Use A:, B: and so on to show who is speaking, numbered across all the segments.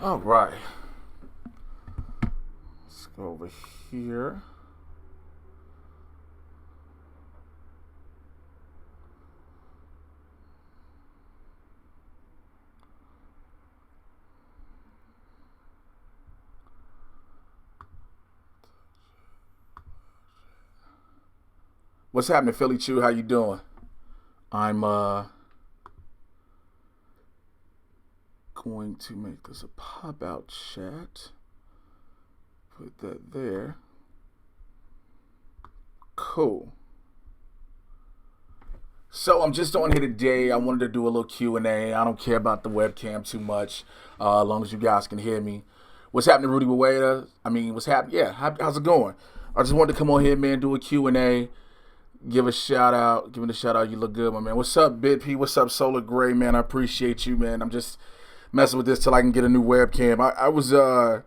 A: All right. Let's go over here. What's happening, Philly Chew? How you doing? I'm going to make this a pop out chat. Put that there. Cool. So I'm just on here today. I wanted to do a little Q&A. I don't care about the webcam too much, as long as you guys can hear me. What's happening, Rudy Waweda? What's happening? Yeah, how's it going? I just wanted to come on here, man, do a Q&A. Give a shout out. Give it a shout out. You look good, my man. What's up, Bit P? What's up, Solar Gray, man? I appreciate you, man. I'm just messing with this till I can get a new webcam. I was ooh,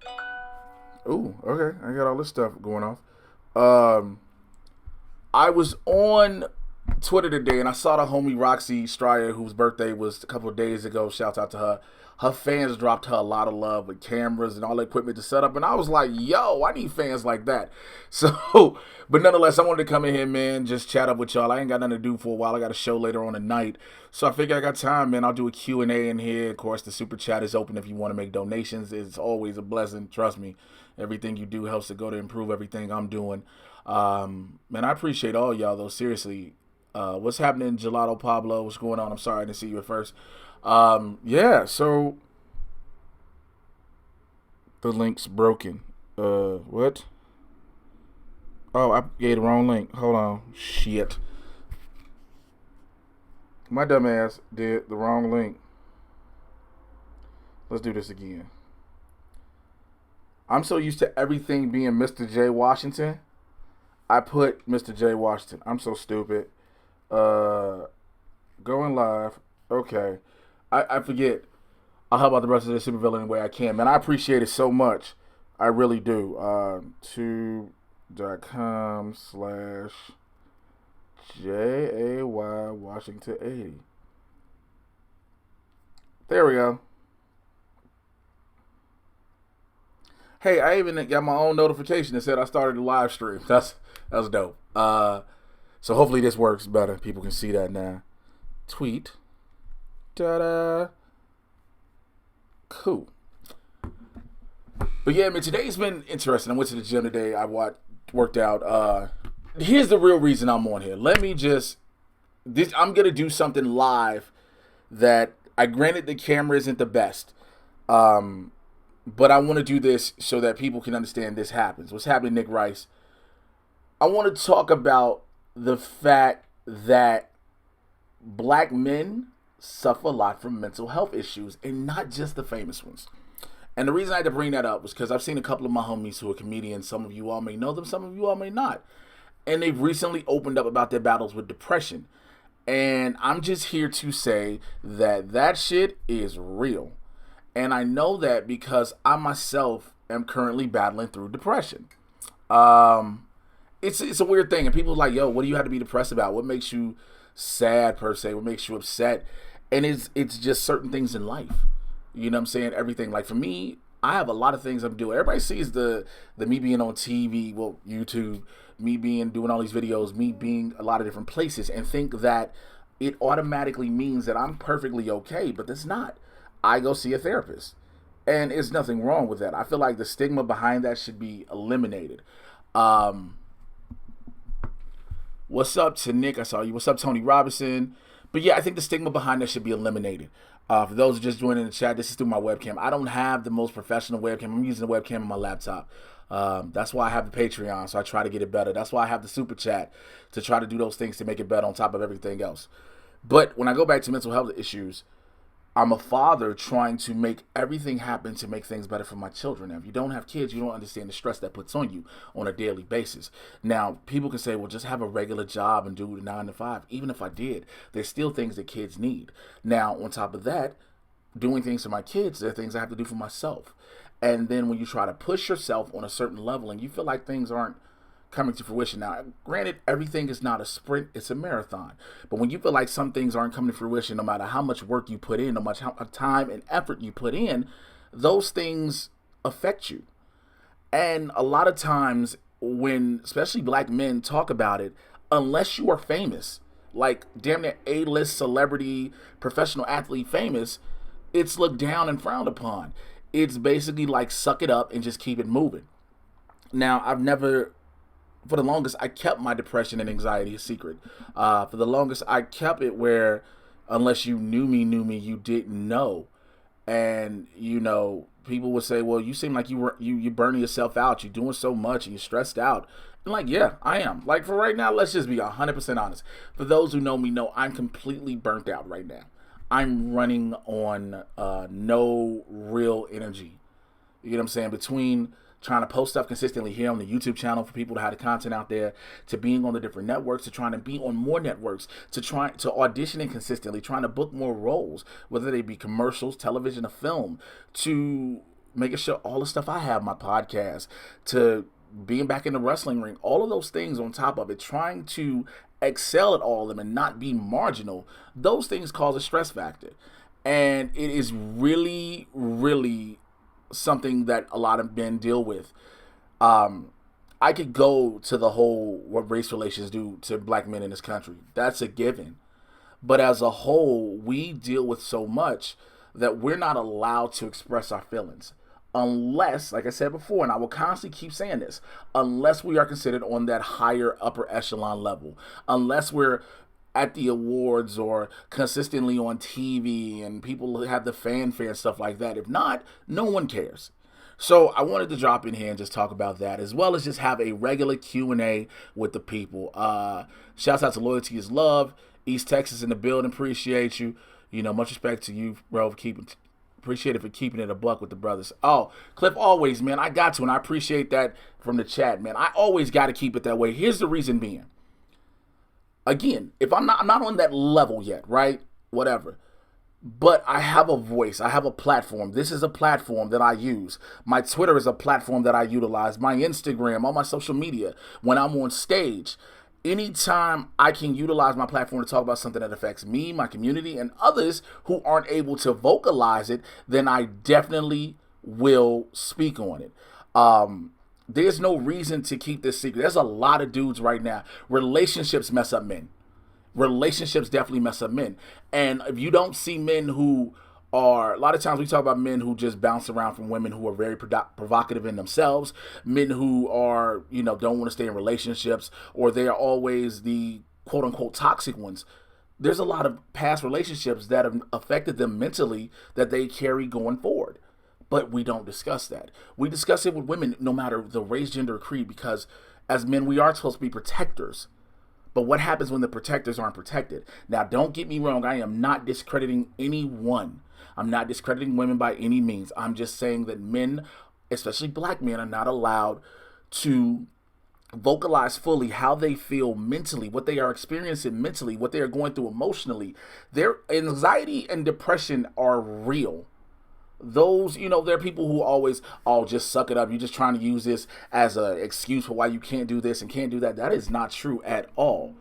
A: okay. I got all this stuff going off. I was on Twitter today and I saw the homie Roxy Stryer, whose birthday was a couple of days ago. Shout out to her. Her fans dropped her a lot of love with cameras and all the equipment to set up. And I was like, yo, I need fans like that. So, but nonetheless, I wanted to come in here, man, just chat up with y'all. I ain't got nothing to do for a while. I got a show later on tonight. So I figure I got time, man. I'll do a Q&A in here. Of course, the super chat is open if you want to make donations. It's always a blessing. Trust me. Everything you do helps to go to improve everything I'm doing. Man, I appreciate all y'all, though. Seriously. What's happening, Gelato Pablo? What's going on? I'm sorry I didn't see you at first. Yeah, so the link's broken. What? Oh, I gave the wrong link. Hold on. Shit. My dumb ass did the wrong link. Let's do this again. I'm so used to everything being Mr. J. Washington. I put Mr. J. Washington. I'm so stupid. Going live. Okay. I forget. I'll help out the rest of the supervillain any way I can. Man, I appreciate it so much. I really do. Tube.com/JAY Washington 80. There we go. Hey, I even got my own notification that said I started the live stream. That's dope. So hopefully this works better. People can see that now. Tweet. Ta-da. Cool. But yeah, man, today's been interesting. I went to the gym today. I worked out. Here's the real reason I'm on here. I'm going to do something live that granted the camera isn't the best. But I want to do this so that people can understand this happens. What's happening, Nick Rice? I want to talk about the fact that black men suffer a lot from mental health issues, and not just the famous ones. And the reason I had to bring that up was because I've seen a couple of my homies who are comedians. Some of you all may know them, some of you all may not. And they've recently opened up about their battles with depression. And I'm just here to say that shit is real. And I know that because I myself am currently battling through depression. It's a weird thing. And people are like, yo, what do you have to be depressed about? What makes you sad, per se? What makes you upset? And it's just certain things in life. You know what I'm saying? Everything. Like for me, I have a lot of things I'm doing. Everybody sees the me being on TV, well, YouTube, me doing all these videos, me being a lot of different places, and think that it automatically means that I'm perfectly okay, but that's not. I go see a therapist. And there's nothing wrong with that. I feel like the stigma behind that should be eliminated. What's up to Nick? I saw you. What's up, Tony Robinson? But yeah, I think the stigma behind that should be eliminated. For those who just joined in the chat, this is through my webcam. I don't have the most professional webcam. I'm using the webcam on my laptop. That's why I have the Patreon, so I try to get it better. That's why I have the super chat, to try to do those things to make it better on top of everything else. But when I go back to mental health issues, I'm a father trying to make everything happen to make things better for my children. Now, if you don't have kids, you don't understand the stress that puts on you on a daily basis. Now, people can say, well, just have a regular job and do 9 to 5. Even if I did, there's still things that kids need. Now, on top of that, doing things for my kids, there are things I have to do for myself. And then when you try to push yourself on a certain level and you feel like things aren't coming to fruition. Now, granted, everything is not a sprint, it's a marathon. But when you feel like some things aren't coming to fruition, no matter how much work you put in, no matter how much time and effort you put in, those things affect you. And a lot of times when especially black men talk about it, unless you are famous, like damn near A-list celebrity, professional athlete famous, it's looked down and frowned upon. It's basically like suck it up and just keep it moving. Now, I've never, for the longest, I kept my depression and anxiety a secret. For the longest, I kept it where unless you knew me, you didn't know. And, people would say, well, you seem like you burning yourself out. You're doing so much and you're stressed out. And like, yeah, I am. Like for right now, let's just be 100% honest. For those who know me know I'm completely burnt out right now. I'm running on no real energy. You know what I'm saying? Between trying to post stuff consistently here on the YouTube channel for people to have the content out there, to being on the different networks, to trying to be on more networks, to try to auditioning consistently, trying to book more roles, whether they be commercials, television, or film, to making sure all the stuff I have, my podcast, to being back in the wrestling ring, all of those things on top of it, trying to excel at all of them and not be marginal, those things cause a stress factor. And it is really, really something that a lot of men deal with. I could go to the whole what race relations do to black men in this country. That's a given. But as a whole, we deal with so much that we're not allowed to express our feelings. Unless, like I said before, and I will constantly keep saying this, unless we are considered on that higher upper echelon level, unless we're at the awards or consistently on TV and people have the fanfare and stuff like that. If not, no one cares. So I wanted to drop in here and just talk about that, as well as just have a regular Q&A with the people. Shouts out to Loyalty is Love, East Texas in the building. Appreciate you. Much respect to you, bro, appreciate it for keeping it a buck with the brothers. Oh, Cliff, always, man, I got to, and I appreciate that from the chat, man. I always got to keep it that way. Here's the reason being. Again, if I'm not on that level yet, right? Whatever. But I have a voice. I have a platform. This is a platform that I use. My Twitter is a platform that I utilize. My Instagram, all my social media. When I'm on stage, anytime I can utilize my platform to talk about something that affects me, my community, and others who aren't able to vocalize it, then I definitely will speak on it. There's no reason to keep this secret. There's a lot of dudes right now. Relationships mess up men. Relationships definitely mess up men. And if you don't see men who are, a lot of times we talk about men who just bounce around from women who are very provocative in themselves, men who are, don't want to stay in relationships, or they are always the quote unquote toxic ones. There's a lot of past relationships that have affected them mentally that they carry going forward. But we don't discuss that. We discuss it with women, no matter the race, gender, or creed, because as men, we are supposed to be protectors. But what happens when the protectors aren't protected? Now, don't get me wrong. I am not discrediting anyone. I'm not discrediting women by any means. I'm just saying that men, especially black men, are not allowed to vocalize fully how they feel mentally, what they are experiencing mentally, what they are going through emotionally. Their anxiety and depression are real. Those, there are people who always, just suck it up. You're just trying to use this as an excuse for why you can't do this and can't do that. That is not true at all.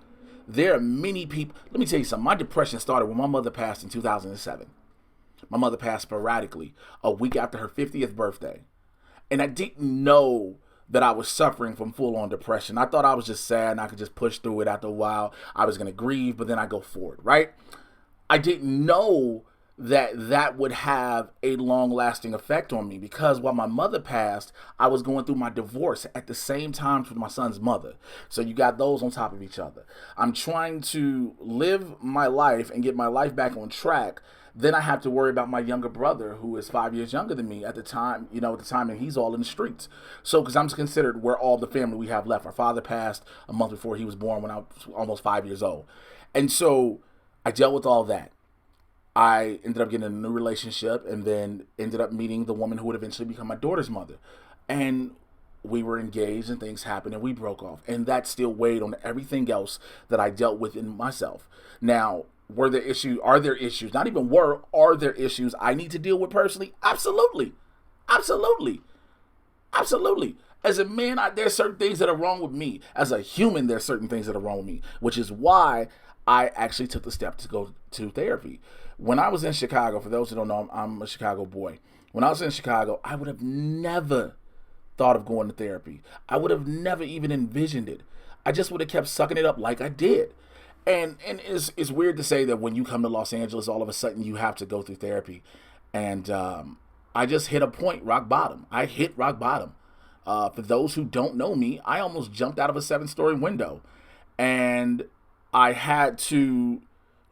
A: There are many people. Let me tell you something. My depression started when my mother passed in 2007. My mother passed sporadically a week after her 50th birthday. And I didn't know that I was suffering from full-on depression. I thought I was just sad and I could just push through it. After a while, I was going to grieve, but then I go forward, right? I didn't know that would have a long-lasting effect on me, because while my mother passed, I was going through my divorce at the same time with my son's mother. So you got those on top of each other. I'm trying to live my life and get my life back on track. Then I have to worry about my younger brother, who is 5 years younger than me at the time, and he's all in the streets. So, because I'm considered, we're all the family we have left. Our father passed a month before he was born, when I was almost 5 years old. And so I dealt with all that. I ended up getting a new relationship, and then ended up meeting the woman who would eventually become my daughter's mother. And we were engaged, and things happened, and we broke off. And that still weighed on everything else that I dealt with in myself. Now, are there issues? Not even are there issues I need to deal with personally? Absolutely. Absolutely. Absolutely. As a man, there's certain things that are wrong with me. As a human, there's certain things that are wrong with me, which is why I actually took the step to go to therapy. When I was in Chicago, for those who don't know, I'm a Chicago boy. When I was in Chicago, I would have never thought of going to therapy. I would have never even envisioned it. I just would have kept sucking it up like I did. And it's weird to say that when you come to Los Angeles, all of a sudden you have to go through therapy. And I just hit a point, rock bottom. I hit rock bottom. For those who don't know me, I almost jumped out of a 7-story window. And I had to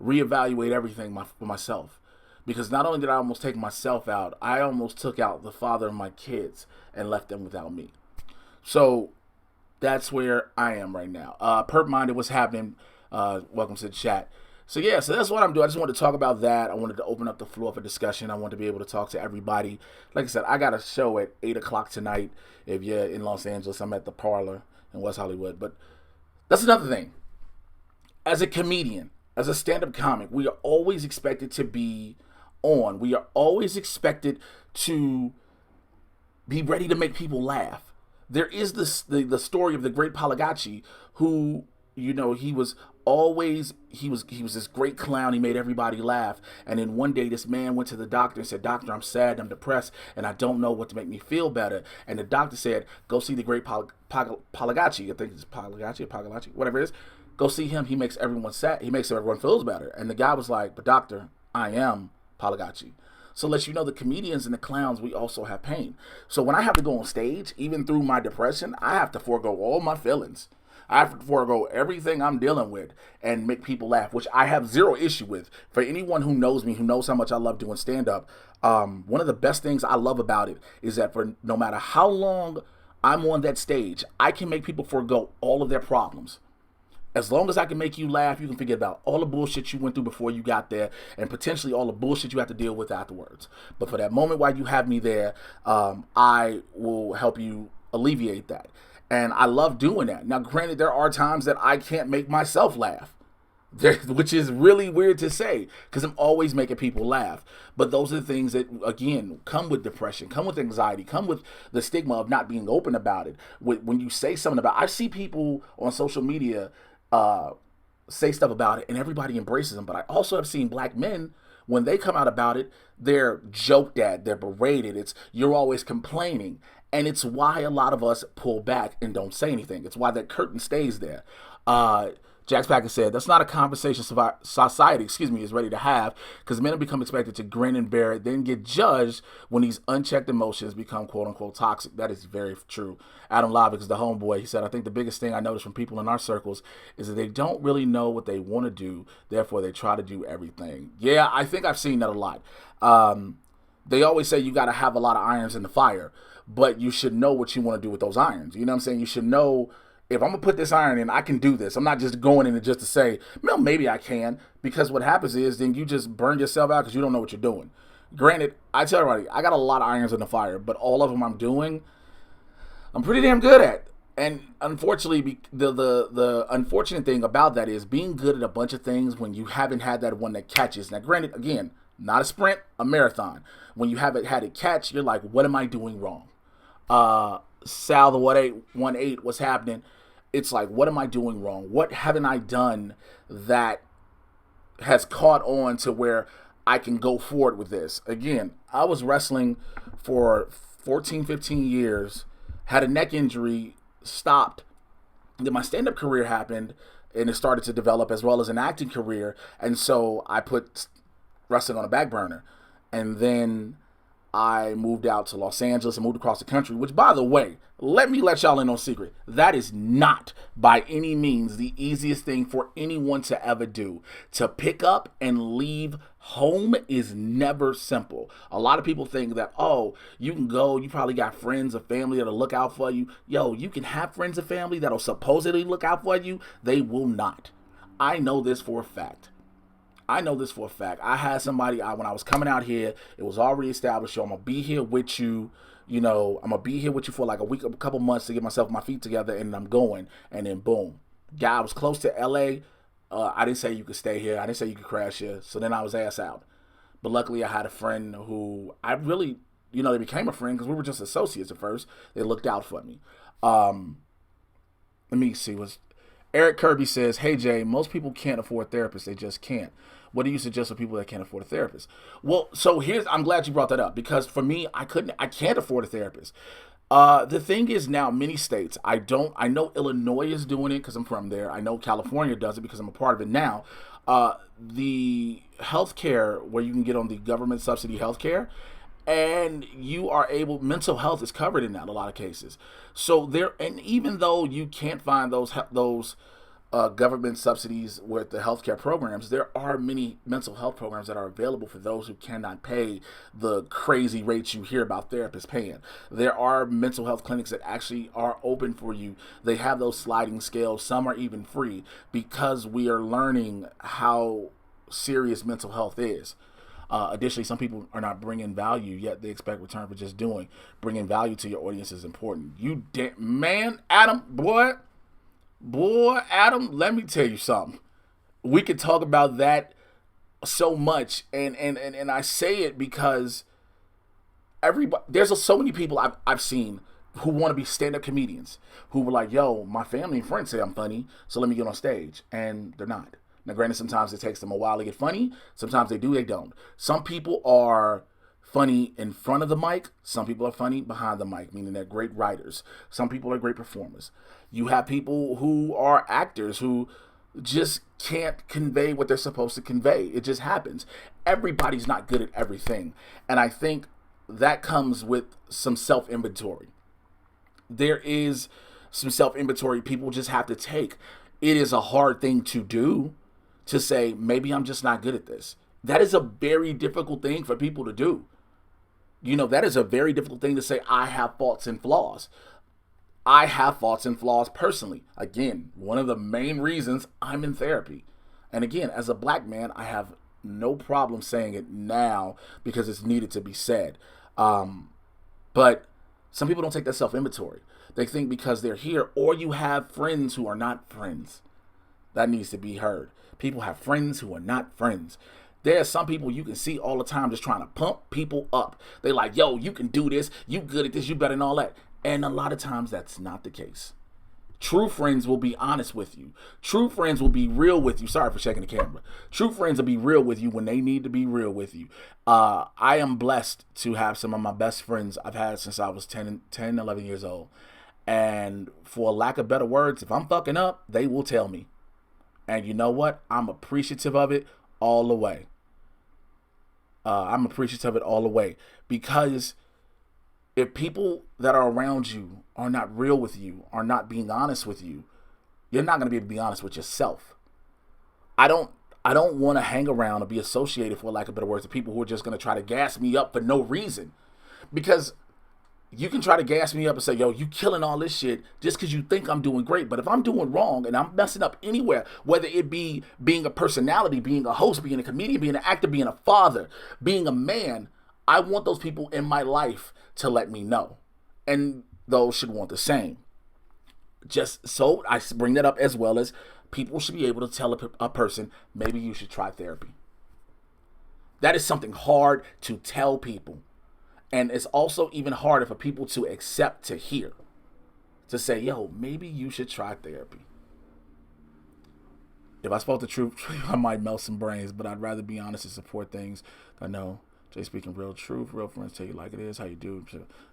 A: reevaluate everything for myself. Because not only did I almost take myself out, I almost took out the father of my kids and left them without me. So that's where I am right now. Perp Minded, what's happening? Welcome to the chat. So yeah, so that's what I'm doing. I just wanted to talk about that. I wanted to open up the floor for discussion. I wanted to be able to talk to everybody. Like I said, I got a show at 8 o'clock tonight. If you're in Los Angeles, I'm at the Parlor in West Hollywood. But that's another thing. As a comedian, as a stand-up comic, we are always expected to be on. We are always expected to be ready to make people laugh. There is the story of the great Palagacci, who, you know, he was this great clown. He made everybody laugh. And then one day this man went to the doctor and said, "Doctor, I'm sad, I'm depressed, and I don't know what to make me feel better." And the doctor said, "Go see the great Palagacci." I think it's Palagacci, whatever it is. Go see him. He makes everyone sad. He makes everyone feels better. And the guy was like, "But doctor, I am Palagacci." So let you know, the comedians and the clowns, we also have pain. So when I have to go on stage, even through my depression, I have to forego all my feelings. I have to forego everything I'm dealing with and make people laugh, which I have zero issue with. For anyone who knows me, who knows how much I love doing stand-up, one of the best things I love about it is that for no matter how long I'm on that stage, I can make people forego all of their problems. As long as I can make you laugh, you can forget about all the bullshit you went through before you got there, and potentially all the bullshit you have to deal with afterwards. But for that moment while you have me there, I will help you alleviate that. And I love doing that. Now, granted, there are times that I can't make myself laugh, which is really weird to say, because I'm always making people laugh. But those are the things that, again, come with depression, come with anxiety, come with the stigma of not being open about it. When you say something about it, I see people on social media say stuff about it and everybody embraces them. But I also have seen black men, when they come out about it, they're joked at, they're berated. You're always complaining. And it's why a lot of us pull back and don't say anything. It's why that curtain stays there. Jax Packer said, "That's not a conversation society, is ready to have, because men have become expected to grin and bear it, then get judged when these unchecked emotions become quote-unquote toxic." That is very true. Adam Lovick is the homeboy. He said, "I think the biggest thing I notice from people in our circles is that they don't really know what they want to do, therefore they try to do everything." Yeah, I think I've seen that a lot. They always say you got to have a lot of irons in the fire, but you should know what you want to do with those irons. You know what I'm saying? You should know, if I'm going to put this iron in, I can do this. I'm not just going in it just to say, well, maybe I can. Because what happens is then you just burn yourself out because you don't know what you're doing. Granted, I tell everybody, I got a lot of irons in the fire, but all of them I'm pretty damn good at. And unfortunately, the unfortunate thing about that is being good at a bunch of things when you haven't had that one that catches. Now, granted, again, not a sprint, a marathon. When you haven't had it catch, you're like, what am I doing wrong? Sal the 1818, what's happening? It's like, what am I doing wrong? What haven't I done that has caught on to where I can go forward with this? Again, I was wrestling for 14, 15 years, had a neck injury, stopped. Then my stand-up career happened, and it started to develop, as well as an acting career. And so I put wrestling on a back burner. And then I moved out to Los Angeles and moved across the country, which, by the way, let me let y'all in on a secret. That is not by any means the easiest thing for anyone to ever do. To pick up and leave home is never simple. A lot of people think that, oh, you can go, you probably got friends or family that'll look out for you. Yo, you can have friends and family that'll supposedly look out for you. They will not. I know this for a fact. I had somebody, when I was coming out here, it was already established, yo, I'm going to be here with you. You know, I'm going to be here with you for like a week, a couple months to get myself, my feet together, and I'm going. And then boom. Guy was close to LA. I didn't say you could stay here. I didn't say you could crash here. So then I was ass out. But luckily I had a friend who I really, they became a friend because we were just associates at first. They looked out for me. Let me see. Eric Kirby says, "Hey Jay, most people can't afford therapists. They just can't. What do you suggest for people that can't afford a therapist?" Well, so I'm glad you brought that up, because for me, I can't afford a therapist. The thing is, now many states, I know Illinois is doing it because I'm from there. I know California does it because I'm a part of it now. The healthcare where you can get on the government subsidy healthcare, and you are able, mental health is covered in that in a lot of cases. So there, and even though you can't find those government subsidies with the healthcare programs, there are many mental health programs that are available for those who cannot pay the crazy rates you hear about therapists paying. There are mental health clinics that actually are open for you. They have those sliding scales. Some are even free, because we are learning how serious mental health is. Additionally, some people are not bringing value, yet they expect return for just doing. Bringing value to your audience is important. Man, Adam, boy, Adam, let me tell you something. We could talk about that so much, and I say it because there's so many people I've seen who want to be stand-up comedians, who were like, yo, my family and friends say I'm funny, so let me get on stage, and they're not. Now, granted, sometimes it takes them a while to get funny. Sometimes they do, they don't. Some people are funny in front of the mic. Some people are funny behind the mic, meaning they're great writers. Some people are great performers. You have people who are actors who just can't convey what they're supposed to convey. It just happens. Everybody's not good at everything. And I think that comes with some self-inventory. There is some self-inventory people just have to take. It is a hard thing to do, to say, maybe I'm just not good at this. That is a very difficult thing for people to do. That is a very difficult thing to say, I have faults and flaws. I have faults and flaws personally. Again, one of the main reasons I'm in therapy. And again, as a black man, I have no problem saying it now because it's needed to be said. But some people don't take that self-inventory. They think because they're here, or you have friends who are not friends. That needs to be heard. People have friends who are not friends. There are some people you can see all the time just trying to pump people up. They like, yo, you can do this. You good at this. You better than all that. And a lot of times that's not the case. True friends will be honest with you. True friends will be real with you. Sorry for checking the camera. True friends will be real with you when they need to be real with you. I am blessed to have some of my best friends I've had since I was 10, 11 years old. And for lack of better words, if I'm fucking up, they will tell me. And you know what? I'm appreciative of it all the way. I'm appreciative of it all the way. Because if people that are around you are not real with you, are not being honest with you, you're not going to be able to be honest with yourself. I don't want to hang around or be associated, for lack of better words, with people who are just going to try to gas me up for no reason. Because you can try to gas me up and say, yo, you killing all this shit just because you think I'm doing great. But if I'm doing wrong and I'm messing up anywhere, whether it be being a personality, being a host, being a comedian, being an actor, being a father, being a man, I want those people in my life to let me know. And those should want the same. Just so I bring that up, as well as people should be able to tell a person, maybe you should try therapy. That is something hard to tell people. And it's also even harder for people to accept, to hear, to say, yo, maybe you should try therapy. If I spoke the truth, I might melt some brains, but I'd rather be honest and support things I know. Jay speaking real truth, real friends tell you like it is, how you do.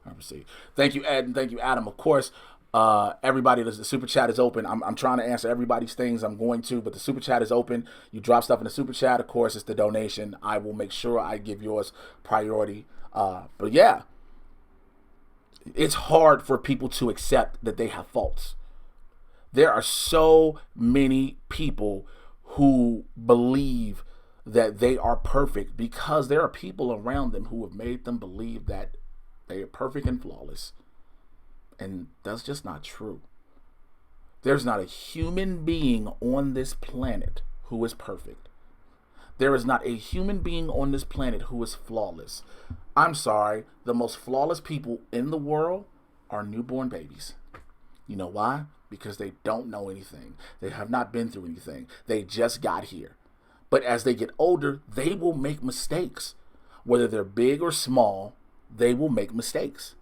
A: I proceed. Thank you, Ed, and thank you, Adam. Of course, everybody, the super chat is open. I'm trying to answer everybody's things. I'm going to, but the super chat is open. You drop stuff in the super chat. Of course, it's the donation. I will make sure I give yours priority. But yeah, it's hard for people to accept that they have faults. There are so many people who believe that they are perfect because there are people around them who have made them believe that they are perfect and flawless. And that's just not true. There's not a human being on this planet who is perfect. There is not a human being on this planet who is flawless. I'm sorry, the most flawless people in the world are newborn babies. You know why? Because they don't know anything. They have not been through anything. They just got here. But as they get older, they will make mistakes. Whether they're big or small, they will make mistakes.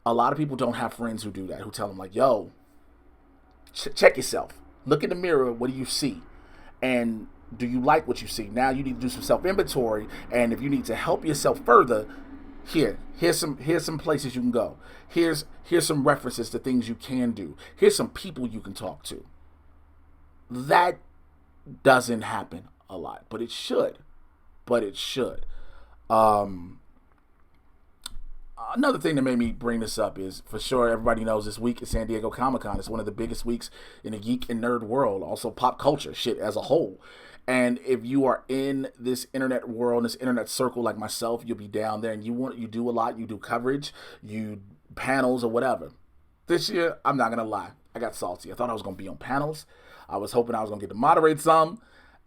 A: A lot of people don't have friends who do that, who tell them like, yo, Check yourself. Look in the mirror. What do you see? And do you like what you see? Now you need to do some self inventory. And if you need to help yourself further, here's some places you can go. Here's some references to things you can do. Here's some people you can talk to. That doesn't happen a lot, but it should. Another thing that made me bring this up is, for sure, everybody knows this week is San Diego Comic-Con. It's one of the biggest weeks in the geek and nerd world, also pop culture shit as a whole. And if you are in this internet world, this internet circle like myself, you'll be down there and you do a lot. You do coverage, you panels or whatever. This year, I'm not gonna lie, I got salty. I thought I was gonna be on panels. I was hoping I was gonna get to moderate some.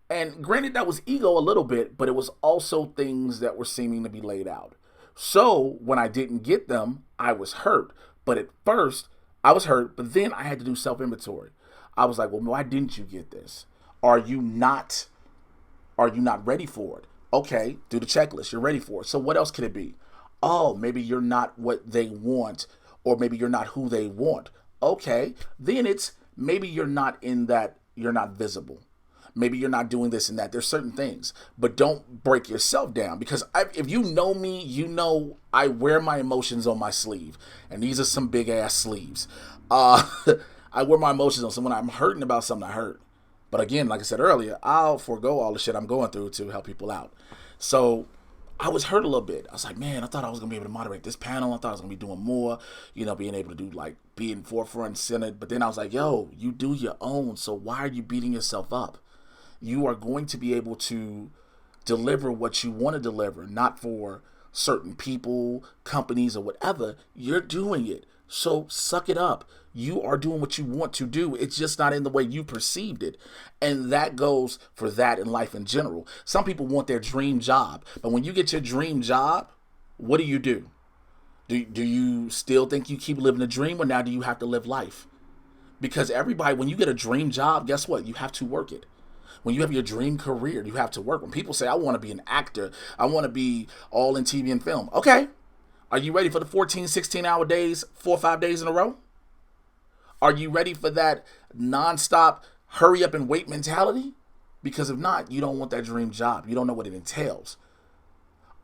A: And granted, that was ego a little bit, but it was also things that were seeming to be laid out. So when I didn't get them, I was hurt. But at first, I was hurt, but then I had to do self-inventory. I was like, well, why didn't you get this? Are you not ready for it? Okay, do the checklist. You're ready for it. So what else could it be? Oh, maybe you're not what they want, or maybe you're not who they want. Okay, then it's maybe you're not visible. Maybe you're not doing this and that. There's certain things, but don't break yourself down, because if you know me, you know I wear my emotions on my sleeve, and these are some big ass sleeves. I wear my emotions on. So when I'm hurting about something, I hurt. But again, like I said earlier, I'll forego all the shit I'm going through to help people out. So I was hurt a little bit. I was like, man, I thought I was going to be able to moderate this panel. I thought I was going to be doing more, being able to do be in forefront center. But then I was like, yo, you do your own. So why are you beating yourself up? You are going to be able to deliver what you want to deliver, not for certain people, companies, or whatever. You're doing it. So suck it up. You are doing what you want to do. It's just not in the way you perceived it. And that goes for that in life in general. Some people want their dream job. But when you get your dream job, what do? Do you still think you keep living a dream, or now do you have to live life? Because everybody, when you get a dream job, guess what? You have to work it. When you have your dream career, you have to work. When people say, I want to be an actor, I want to be all in TV and film. Okay. Are you ready for the 14, 16-hour days, 4 or 5 days in a row? Are you ready for that nonstop hurry up and wait mentality? Because if not, you don't want that dream job. You don't know what it entails.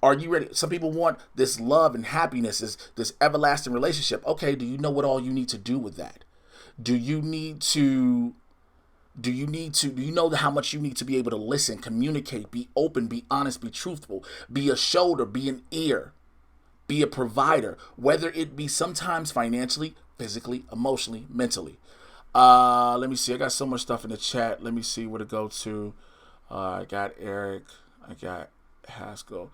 A: Are you ready? Some people want this love and happiness, this everlasting relationship. Okay, do you know what all you need to do with that? Do you know how much you need to be able to listen, communicate, be open, be honest, be truthful, be a shoulder, be an ear, be a provider, whether it be sometimes financially, physically, emotionally, mentally. Let me see. I got so much stuff in the chat. Let me see where to go to. I got Eric. I got Haskell.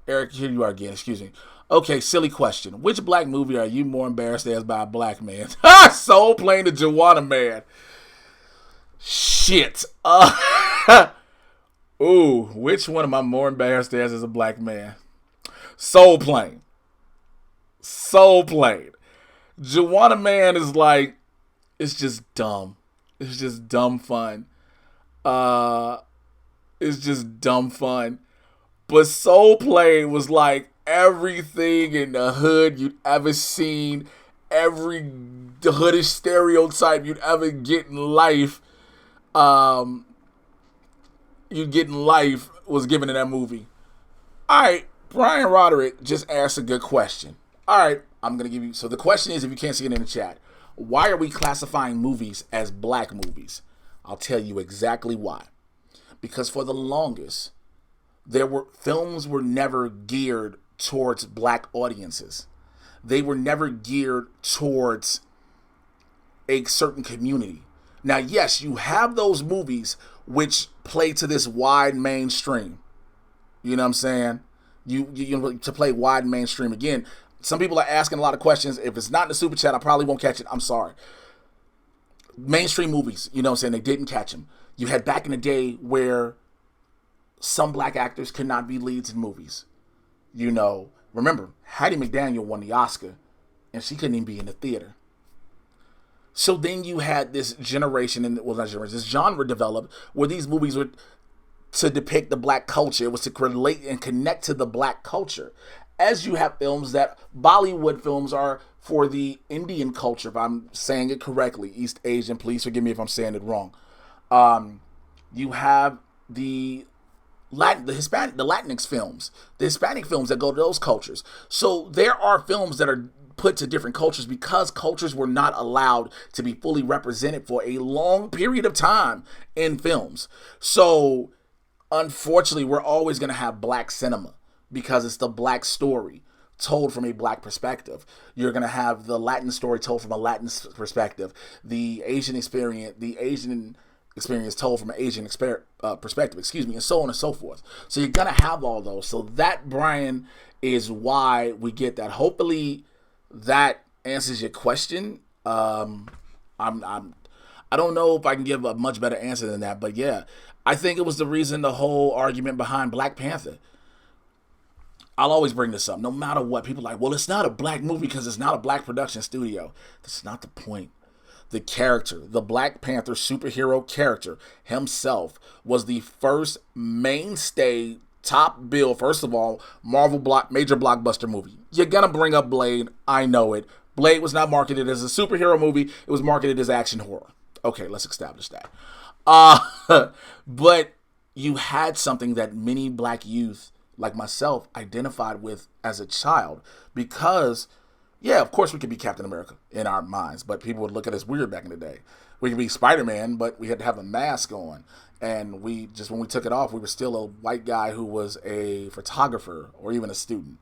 A: Eric, here you are again. Excuse me. Okay, silly question. Which black movie are you more embarrassed as by a black man? Soul Plane to Juwanna Mann. Shit. Ooh, which one am I more embarrassed as a black man? Soul Plane. Juwanna Mann is like, it's just dumb. It's just dumb fun. It's just dumb fun. But Soul Plane was like everything in the hood you'd ever seen, every hoodish stereotype you'd ever get in life. Was given in that movie. All right, Brian Roderick just asked a good question. All right, I'm going to give you... So the question is, if you can't see it in the chat, why are we classifying movies as black movies? I'll tell you exactly why. Because for the longest, films were never geared towards black audiences. They were never geared towards a certain community. Now, yes, you have those movies which play to this wide mainstream. You know what I'm saying? You to play wide mainstream. Again, some people are asking a lot of questions. If it's not in the super chat, I probably won't catch it. I'm sorry. Mainstream movies, you know what I'm saying? They didn't catch them. You had back in the day where some black actors could not be leads in movies. Remember, Hattie McDaniel won the Oscar, and she couldn't even be in the theater. So then you had this this genre developed where these movies were to depict the black culture. It was to relate and connect to the black culture. as you have films that Bollywood films are for the Indian culture, if I'm saying it correctly, East Asian, please forgive me if I'm saying it wrong. You have the Latinx films, the Hispanic films that go to those cultures. So there are films that are put to different cultures because cultures were not allowed to be fully represented for a long period of time in films. So unfortunately, we're always going to have black cinema because it's the black story told from a black perspective. You're going to have the Latin story told from a Latin perspective, the Asian experience told from an Asian perspective, and so on and so forth. So you're going to have all those. So that, Brian, is why we get that. Hopefully that answers your question. I don't know if I can give a much better answer than that, but yeah, I think it was the reason, the whole argument behind Black Panther. I'll always bring this up, no matter what. People are like, well, it's not a black movie because it's not a black production studio. That's not the point. The character, the Black Panther superhero character himself, was the first mainstay, top bill, first of all, major blockbuster movie. You're going to bring up Blade. I know it. Blade was not marketed as a superhero movie. It was marketed as action horror. Okay, let's establish that. But you had something that many black youth, like myself, identified with as a child because, yeah, of course we could be Captain America in our minds, but people would look at us weird back in the day. We could be Spider-Man, but we had to have a mask on. And when we took it off, we were still a white guy who was a photographer or even a student.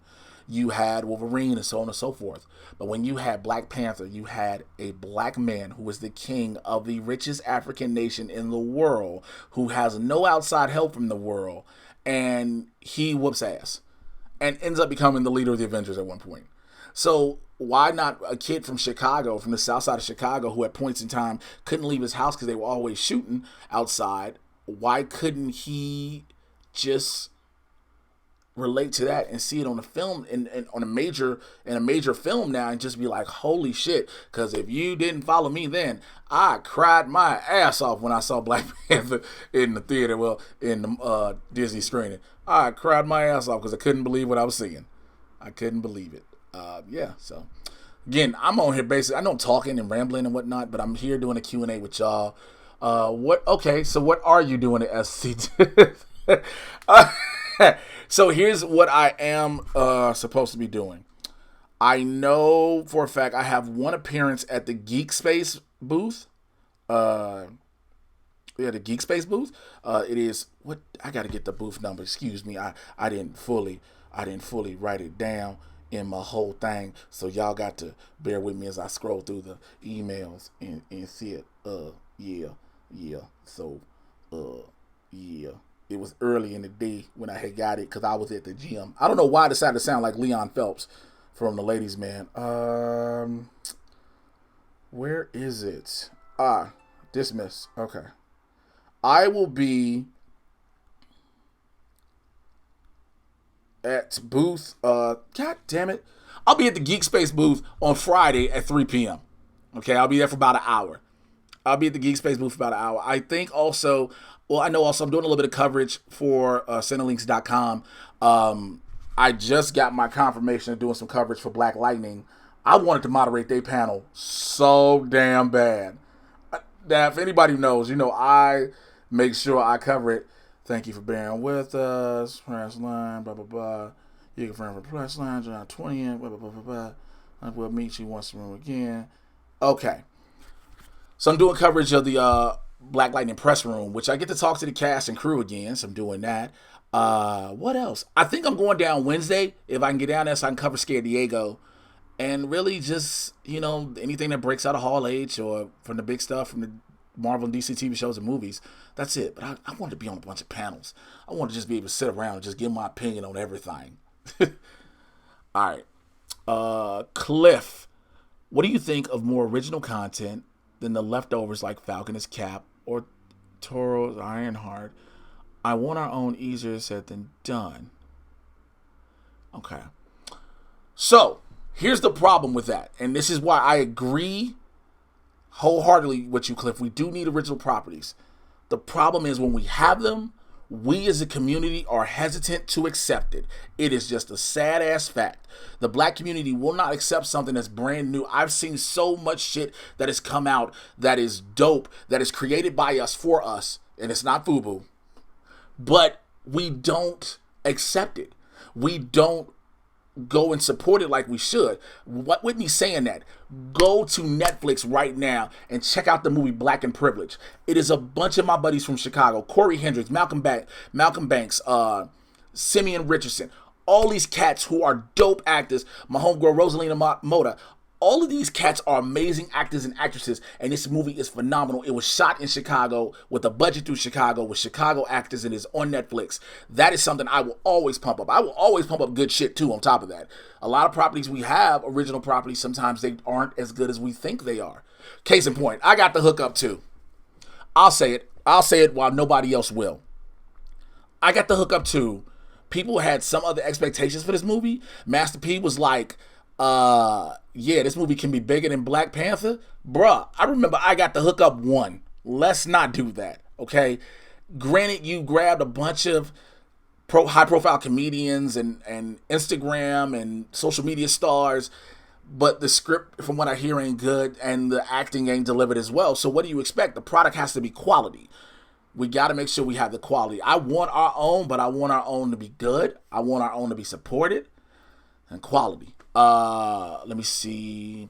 A: You had Wolverine and so on and so forth. But when you had Black Panther, you had a black man who was the king of the richest African nation in the world, who has no outside help from the world, and he whoops ass and ends up becoming the leader of the Avengers at one point. So why not a kid from Chicago, from the south side of Chicago, who at points in time couldn't leave his house because they were always shooting outside? Why couldn't he just relate to that and see it on a film and on a major film now and just be like, holy shit? Because if you didn't follow me then, I cried my ass off when I saw Black Panther in the theater, in the Disney screening. I cried my ass off because I couldn't believe what I was seeing. I couldn't believe it. Yeah, so again, I'm on here basically, I know I'm talking and rambling and whatnot, but I'm here doing a Q&A with y'all. So what are you doing at SC? So here's what I am supposed to be doing. I know for a fact I have one appearance at the Geek Space booth. The Geek Space booth. It is what I got to get the booth number. Excuse me. I didn't fully write it down in my whole thing, so y'all got to bear with me as I scroll through the emails and see it. Yeah. So yeah. It was early in the day when I had got it because I was at the gym. I don't know why I decided to sound like Leon Phelps from the Ladies Man. Where is it? Dismiss. Okay. I will be at booth. God damn it. I'll be at the Geek Space booth on Friday at 3 p.m. Okay, I'll be there for about an hour. I'll be at the Geek Space booth for about an hour. I think also... Well, I know also I'm doing a little bit of coverage for Cinelinks.com. I just got my confirmation of doing some coverage for Black Lightning. I wanted to moderate their panel so damn bad. Now, if anybody knows, I make sure I cover it. Thank you for bearing with us. Press line, blah, blah, blah. You can friend for press line, July 20th, blah, blah, blah, blah, blah. We'll meet you once in the room again. Okay. So I'm doing coverage of the Black Lightning press room, which I get to talk to the cast and crew again, so I'm doing that. What else? I think I'm going down Wednesday, if I can get down there, so I can cover Scare Diego, and really just, anything that breaks out of Hall H or from the big stuff from the Marvel and DC TV shows and movies. That's it. But I wanted to be on a bunch of panels. I want to just be able to sit around and just give my opinion on everything. All right. Cliff, what do you think of more original content than the leftovers like Falcon is Cap or Toro's Ironheart? I want our own, easier said than done. Okay. So, here's the problem with that. And this is why I agree wholeheartedly with you, Cliff. We do need original properties. The problem is when we have them, We as a community are hesitant to accept it. It is just a sad ass fact. The black community will not accept something that's brand new. I've seen so much shit that has come out that is dope, that is created by us for us, and it's not FUBU. But we don't accept it. We don't go and support it like we should. What with me saying that? Go to Netflix right now and check out the movie Black and Privilege. It is a bunch of my buddies from Chicago: Corey Hendricks, Malcolm Banks, Simeon Richardson. All these cats who are dope actors. My homegirl Rosalina Mota. All of these cats are amazing actors and actresses, and this movie is phenomenal. It was shot in Chicago with a budget through Chicago with Chicago actors, and is on Netflix. That is something I will always pump up. I will always pump up good shit too on top of that. A lot of properties we have, original properties, sometimes they aren't as good as we think they are. Case in point, I got the hookup too. I'll say it. I'll say it while nobody else will. I got the hookup too. People had some other expectations for this movie. Master P was like, yeah, this movie can be bigger than Black Panther. Bruh, I remember I got the hookup 1. Let's not do that, okay? Granted, you grabbed a bunch of high-profile comedians and Instagram and social media stars, but the script, from what I hear, ain't good, and the acting ain't delivered as well. So what do you expect? The product has to be quality. We got to make sure we have the quality. I want our own, but I want our own to be good. I want our own to be supported, and quality. Let me see.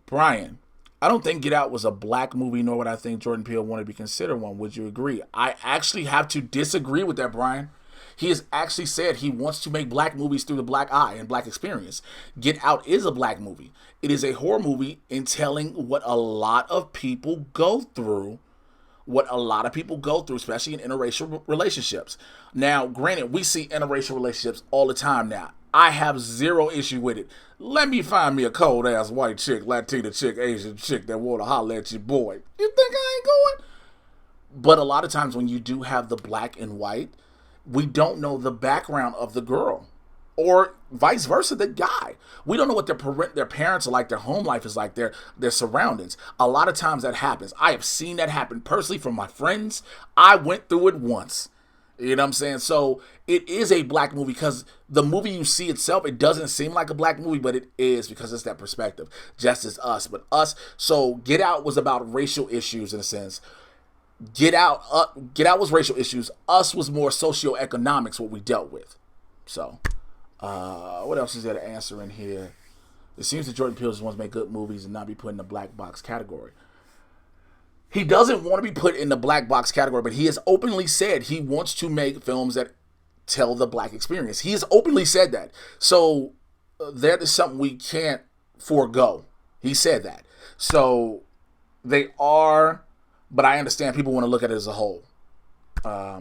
A: Brian, I don't think Get Out was a black movie, nor would I think Jordan Peele wanted to be considered one. Would you agree? I actually have to disagree with that, Brian. He has actually said he wants to make black movies through the black eye and black experience. Get Out is a black movie. It is a horror movie in telling what a lot of people go through. Especially in interracial relationships. Now, granted, we see interracial relationships all the time now. I have zero issue with it. Let me find me a cold ass white chick, Latina chick, Asian chick that wanna holler at your boy. You think I ain't going? But a lot of times when you do have the black and white, we don't know the background of the girl. Or vice versa, the guy. We don't know what their parents are like, their home life is like, their surroundings. A lot of times that happens. I have seen that happen personally from my friends. I went through it once. You know what I'm saying? So it is a black movie because the movie you see itself, it doesn't seem like a black movie, but it is because it's that perspective. Just as us. But us, so Get Out was about racial issues in a sense. Get Out was racial issues. Us was more socioeconomics, what we dealt with. So... what else is there to answer in here? It seems that Jordan Peele just wants to make good movies and not be put in the black box category. He doesn't want to be put in the black box category, but he has openly said he wants to make films that tell the black experience. He has openly said that. So that is something we can't forego. He said that. So they are, but I understand people want to look at it as a whole. I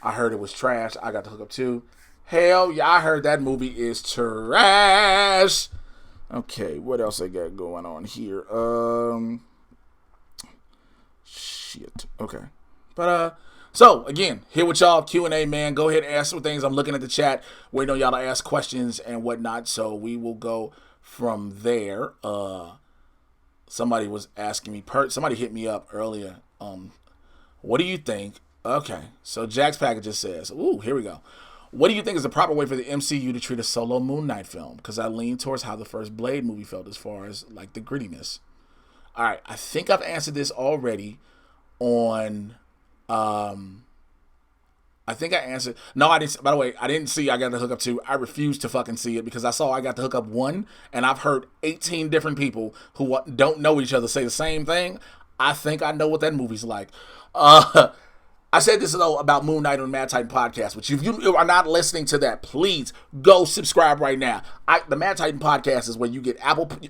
A: heard it was trash. I got the hookup too. Hell yeah, I heard that movie is trash. Okay, what else I got going on here? Shit. Okay. But, so, again, here with y'all, Q&A, man. Go ahead and ask some things. I'm looking at the chat, waiting on y'all to ask questions and whatnot. So, we will go from there. Somebody was asking me, somebody hit me up earlier. What do you think? Okay, so Jack's Packages says, ooh, here we go. What do you think is the proper way for the MCU to treat a solo Moon Knight film? Because I lean towards how the first Blade movie felt as far as, like, the grittiness. All right, I think I've answered this already on, I think I answered, no, I didn't, by the way, I didn't see I Got the Hookup 2. I refused to fucking see it because I saw I Got the Hookup 1, and I've heard 18 different people who don't know each other say the same thing. I think I know what that movie's like. I said this, though, about Moon Knight on Mad Titan Podcast, which if you are not listening to that, please go subscribe right now. The Mad Titan Podcast is where you get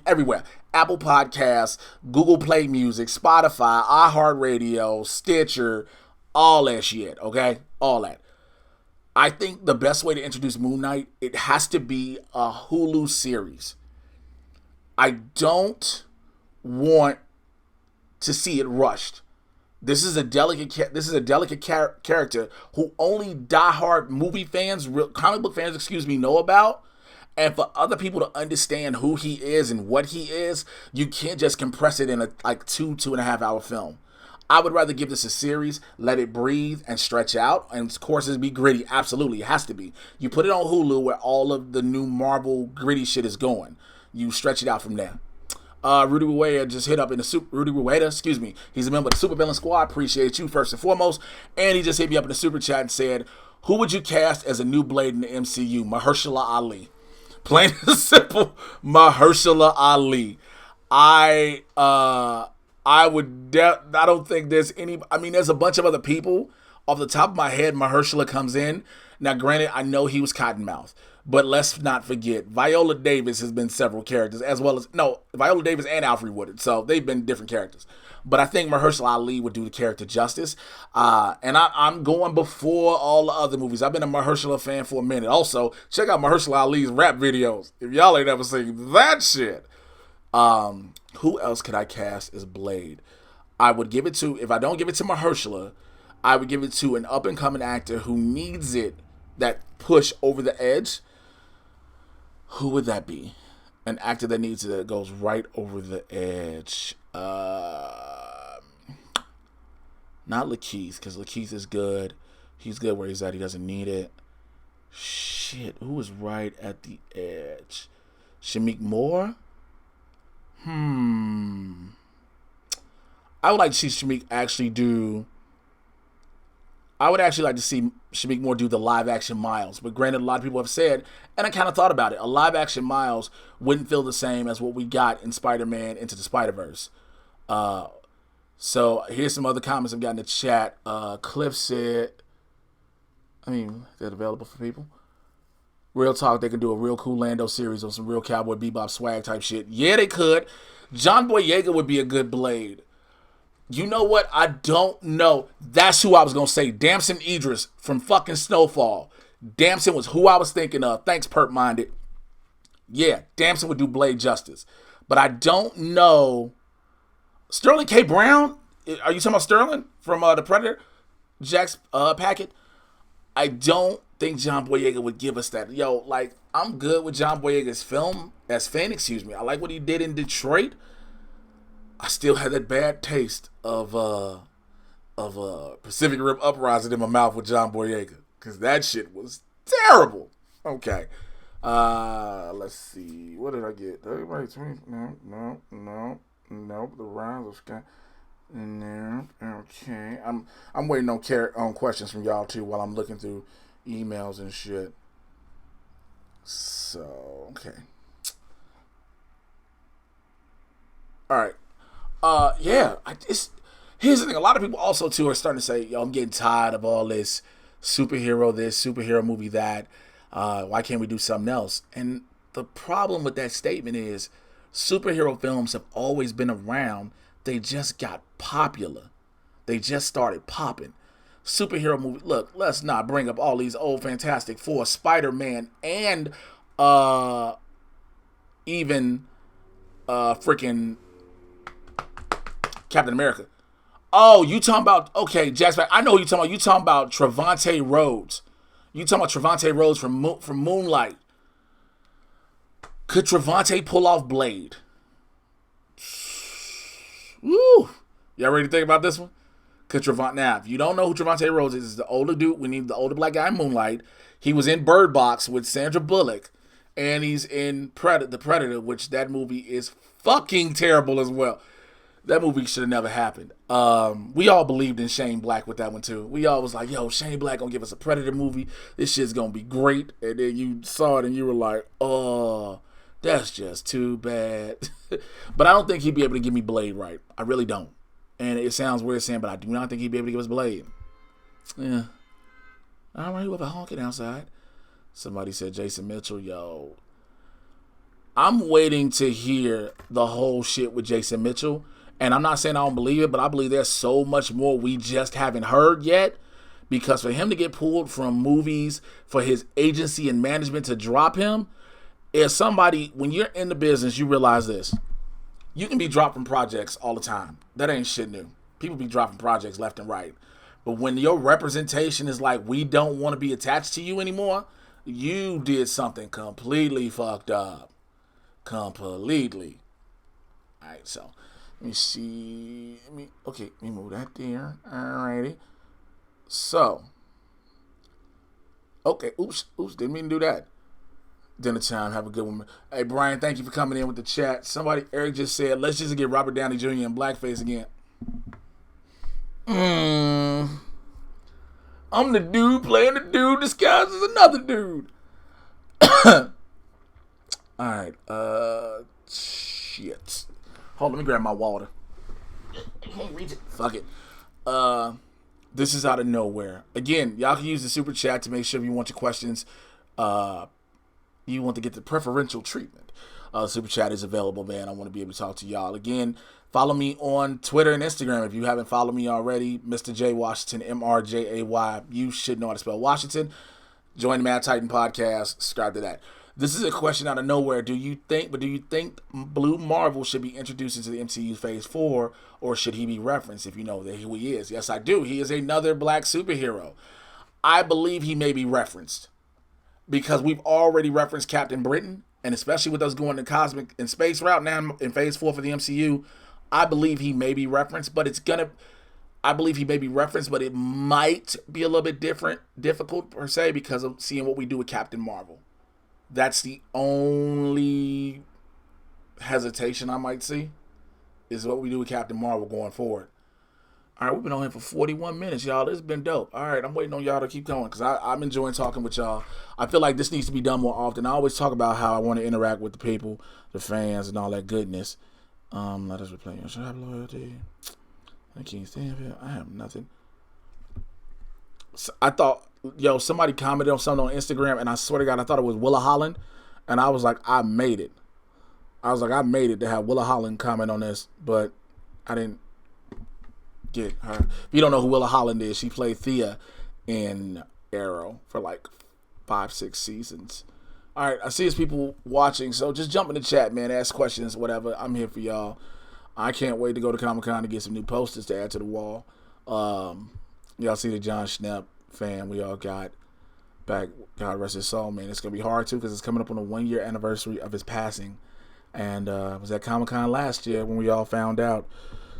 A: everywhere. Apple Podcasts, Google Play Music, Spotify, iHeartRadio, Stitcher, all that shit, okay? All that. I think the best way to introduce Moon Knight, it has to be a Hulu series. I don't want to see it rushed. This is a delicate character who only diehard movie fans, comic book fans, know about. And for other people to understand who he is and what he is, you can't just compress it in a 2.5 hour film. I would rather give this a series, let it breathe and stretch out, and of course it'd be gritty. Absolutely, it has to be. You put it on Hulu where all of the new Marvel gritty shit is going. You stretch it out from there. Rudy Rueda just hit up in the Rudy Rueda, excuse me. He's a member of the Super Villain Squad. Appreciate you first and foremost. And he just hit me up in the super chat and said, "Who would you cast as a new Blade in the MCU?" Mahershala Ali. Plain and simple, Mahershala Ali. I don't think there's any. I mean, there's a bunch of other people. Off the top of my head, Mahershala comes in. Now, granted, I know he was Cottonmouth. But let's not forget, Viola Davis has been several characters, as well as, no, Viola Davis and Alfre Woodard. So they've been different characters. But I think Mahershala Ali would do the character justice. And I'm going before all the other movies. I've been a Mahershala fan for a minute. Also, check out Mahershala Ali's rap videos. If y'all ain't ever seen that shit. Who else could I cast as Blade? I would give it to, if I don't give it to Mahershala, I would give it to an up-and-coming actor who needs it, that push over the edge. Who would that be? An actor that needs it, that goes right over the edge. Not Lakeith, because Lakeith is good. He's good where he's at. He doesn't need it. Shit, who is right at the edge? Shameik Moore? I would like to see Shameik actually do... I would actually like to see Shameik Moore do the live-action Miles. But granted, a lot of people have said, and I kind of thought about it, a live-action Miles wouldn't feel the same as what we got in Spider-Man Into the Spider-Verse. So here's some other comments I've got in the chat. Cliff said, they're available for people. Real talk, they could do a real cool Lando series or some real Cowboy Bebop swag type shit. Yeah, they could. John Boyega would be a good Blade. You know what? I don't know. That's who I was going to say. Damson Idris from fucking Snowfall. Damson was who I was thinking of. Thanks, Perp Minded. Yeah, Damson would do Blade justice. But I don't know. Sterling K. Brown? Are you talking about Sterling from The Predator? Jack's packet? I don't think John Boyega would give us that. Yo, like, I'm good with John Boyega's film as Finn, excuse me. I like what he did in Detroit. I still had that bad taste of Pacific Rim Uprising in my mouth with John Boyega, because that shit was terrible. Okay, let's see. What did I get? No. The Rise of Sky. No. Okay, I'm waiting on questions from y'all too while I'm looking through emails and shit. So okay. All right. Here's the thing. A lot of people also too are starting to say, "Yo, I'm getting tired of all this superhero movie that. Why can't we do something else?" And the problem with that statement is, superhero films have always been around. They just got popular. They just started popping. Superhero movie. Look, let's not bring up all these old Fantastic Four, Spider-Man, and even freaking Captain America. Oh, you talking about, okay, Jackson, I know who you talking about. You talking about Trevante Rhodes. You talking about Trevante Rhodes from Moonlight. Could Trevante pull off Blade? Woo! Y'all ready to think about this one? Could Trevante, now, if you don't know who Trevante Rhodes is the older dude. We need the older black guy in Moonlight. He was in Bird Box with Sandra Bullock. And he's in The Predator, which that movie is fucking terrible as well. That movie should have never happened. We all believed in Shane Black with that one too. We all was like, yo, Shane Black gonna give us a Predator movie. This shit's gonna be great. And then you saw it and you were like, oh, that's just too bad. But I don't think he'd be able to give me Blade right. I really don't. And it sounds weird saying, but I do not think he'd be able to give us Blade. Yeah. All right, whoever honking outside. Somebody said Jason Mitchell, yo. I'm waiting to hear the whole shit with Jason Mitchell. And I'm not saying I don't believe it, but I believe there's so much more we just haven't heard yet. Because for him to get pulled from movies, for his agency and management to drop him, is somebody, when you're in the business, you realize this. You can be dropped from projects all the time. That ain't shit new. People be dropping projects left and right. But when your representation is like, we don't want to be attached to you anymore, you did something completely fucked up. Completely. All right, so Let me see. Let me move that there. Alrighty. So, okay. Oops. Didn't mean to do that. Dinner time. Have a good one. Hey, Brian, thank you for coming in with the chat. Eric just said, let's just get Robert Downey Jr. in blackface again. I'm the dude playing the dude disguised as another dude. Alright. Shit. Hold on, let me grab my water. I can't reach it. Fuck it. This is out of nowhere. Again, y'all can use the super chat to make sure if you want your questions, you want to get the preferential treatment. Super chat is available, man. I want to be able to talk to y'all. Again, follow me on Twitter and Instagram if you haven't followed me already. Mr. J Washington, MRJAY. You should know how to spell Washington. Join the Mad Titan podcast. Subscribe to that. This is a question out of nowhere. Do you think Blue Marvel should be introduced into the MCU Phase 4, or should he be referenced if you know that who he is? Yes, I do. He is another black superhero. I believe he may be referenced because we've already referenced Captain Britain, and especially with us going the cosmic and space route now in Phase 4 for the MCU, I believe he may be referenced, but it might be a little bit difficult per se because of seeing what we do with Captain Marvel. That's the only hesitation I might see, is what we do with Captain Marvel going forward. All right, we've been on here for 41 minutes, y'all. This has been dope. All right, I'm waiting on y'all to keep going because I'm enjoying talking with y'all. I feel like this needs to be done more often. I always talk about how I want to interact with the people, the fans, and all that goodness. Let us replay. Should I have loyalty? I can't stand here. I have nothing. So I thought, somebody commented on something on Instagram, and I swear to God, I thought it was Willa Holland, and I was like, I made it. I made it to have Willa Holland comment on this, but I didn't get her. If you don't know who Willa Holland is, she played Thea in Arrow for like 5-6 seasons. All right, I see there's people watching, so just jump in the chat, man. Ask questions, whatever. I'm here for y'all. I can't wait to go to Comic-Con to get some new posters to add to the wall. Y'all see the John Schnepp fan we all got back. God rest his soul, man. It's going to be hard, too, because it's coming up on the 1-year anniversary of his passing. And it was at Comic-Con last year when we all found out.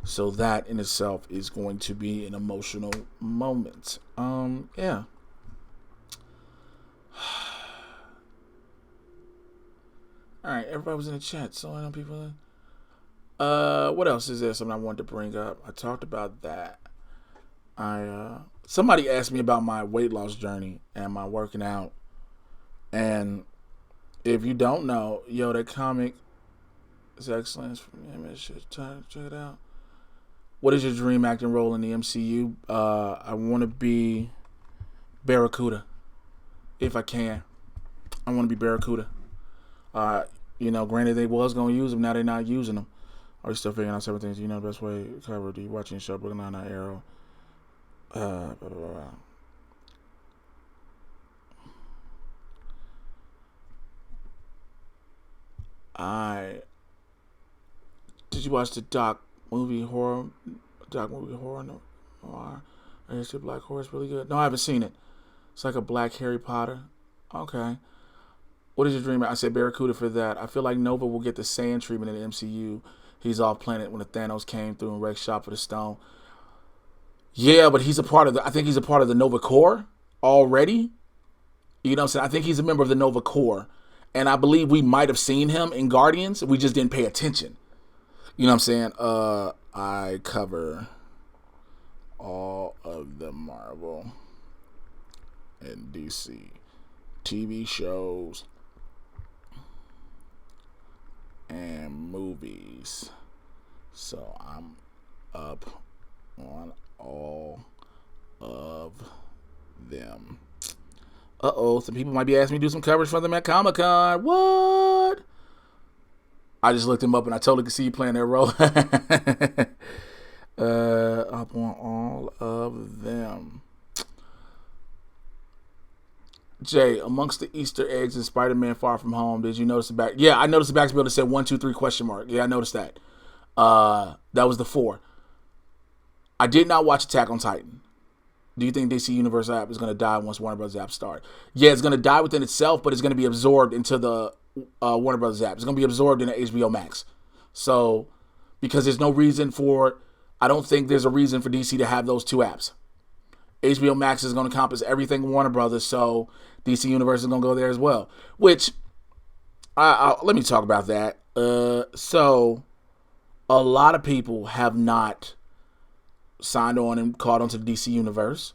A: So that in itself is going to be an emotional moment. Yeah. All right, everybody was in the chat, so I know people. What else is there? Something I wanted to bring up. I talked about that. Somebody asked me about my weight loss journey and my working out. And if you don't know, that comic is excellent. Check it out. What is your dream acting role in the MCU? I want to be Barracuda, if I can. I want to be Barracuda. Granted they was gonna use them, now they're not using them. Are you still figuring out several things? The best way to cover? Do you watching the show Brooklyn Nine-Nine, Arrow? Blah, blah, blah. Did you watch the doc movie horror? No. Is it Black Horse really good? No, I haven't seen it. It's like a Black Harry Potter. Okay. What is your dream? I said Barracuda for that. I feel like Nova will get the sand treatment in the MCU. He's off planet when the Thanos came through and wrecked shop for the stone. Yeah, but I think he's a part of the Nova Corps already. You know what I'm saying? I think he's a member of the Nova Corps. And I believe we might have seen him in Guardians. We just didn't pay attention. You know what I'm saying? I cover all of the Marvel and DC TV shows and movies. So I'm up on all of them. Some people might be asking me to do some coverage for them at Comic-Con. What? I just looked him up and I totally could see you playing that role. Up on all of them. Jay, amongst the Easter eggs in Spider-Man Far From Home, did you notice the back? Yeah, I noticed the back bill that said 1, 2, 3 question mark. Yeah, I noticed that. That was the 4. I did not watch Attack on Titan. Do you think DC Universe app is going to die once Warner Bros. App start? Yeah, it's going to die within itself, but it's going to be absorbed into the Warner Bros. App. It's going to be absorbed into HBO Max. So because there's no reason for, I don't think there's a reason for DC to have those two apps. HBO Max is going to encompass everything Warner Brothers, so DC Universe is going to go there as well. Which, let me talk about that. So, a lot of people have not signed on and caught onto the DC Universe.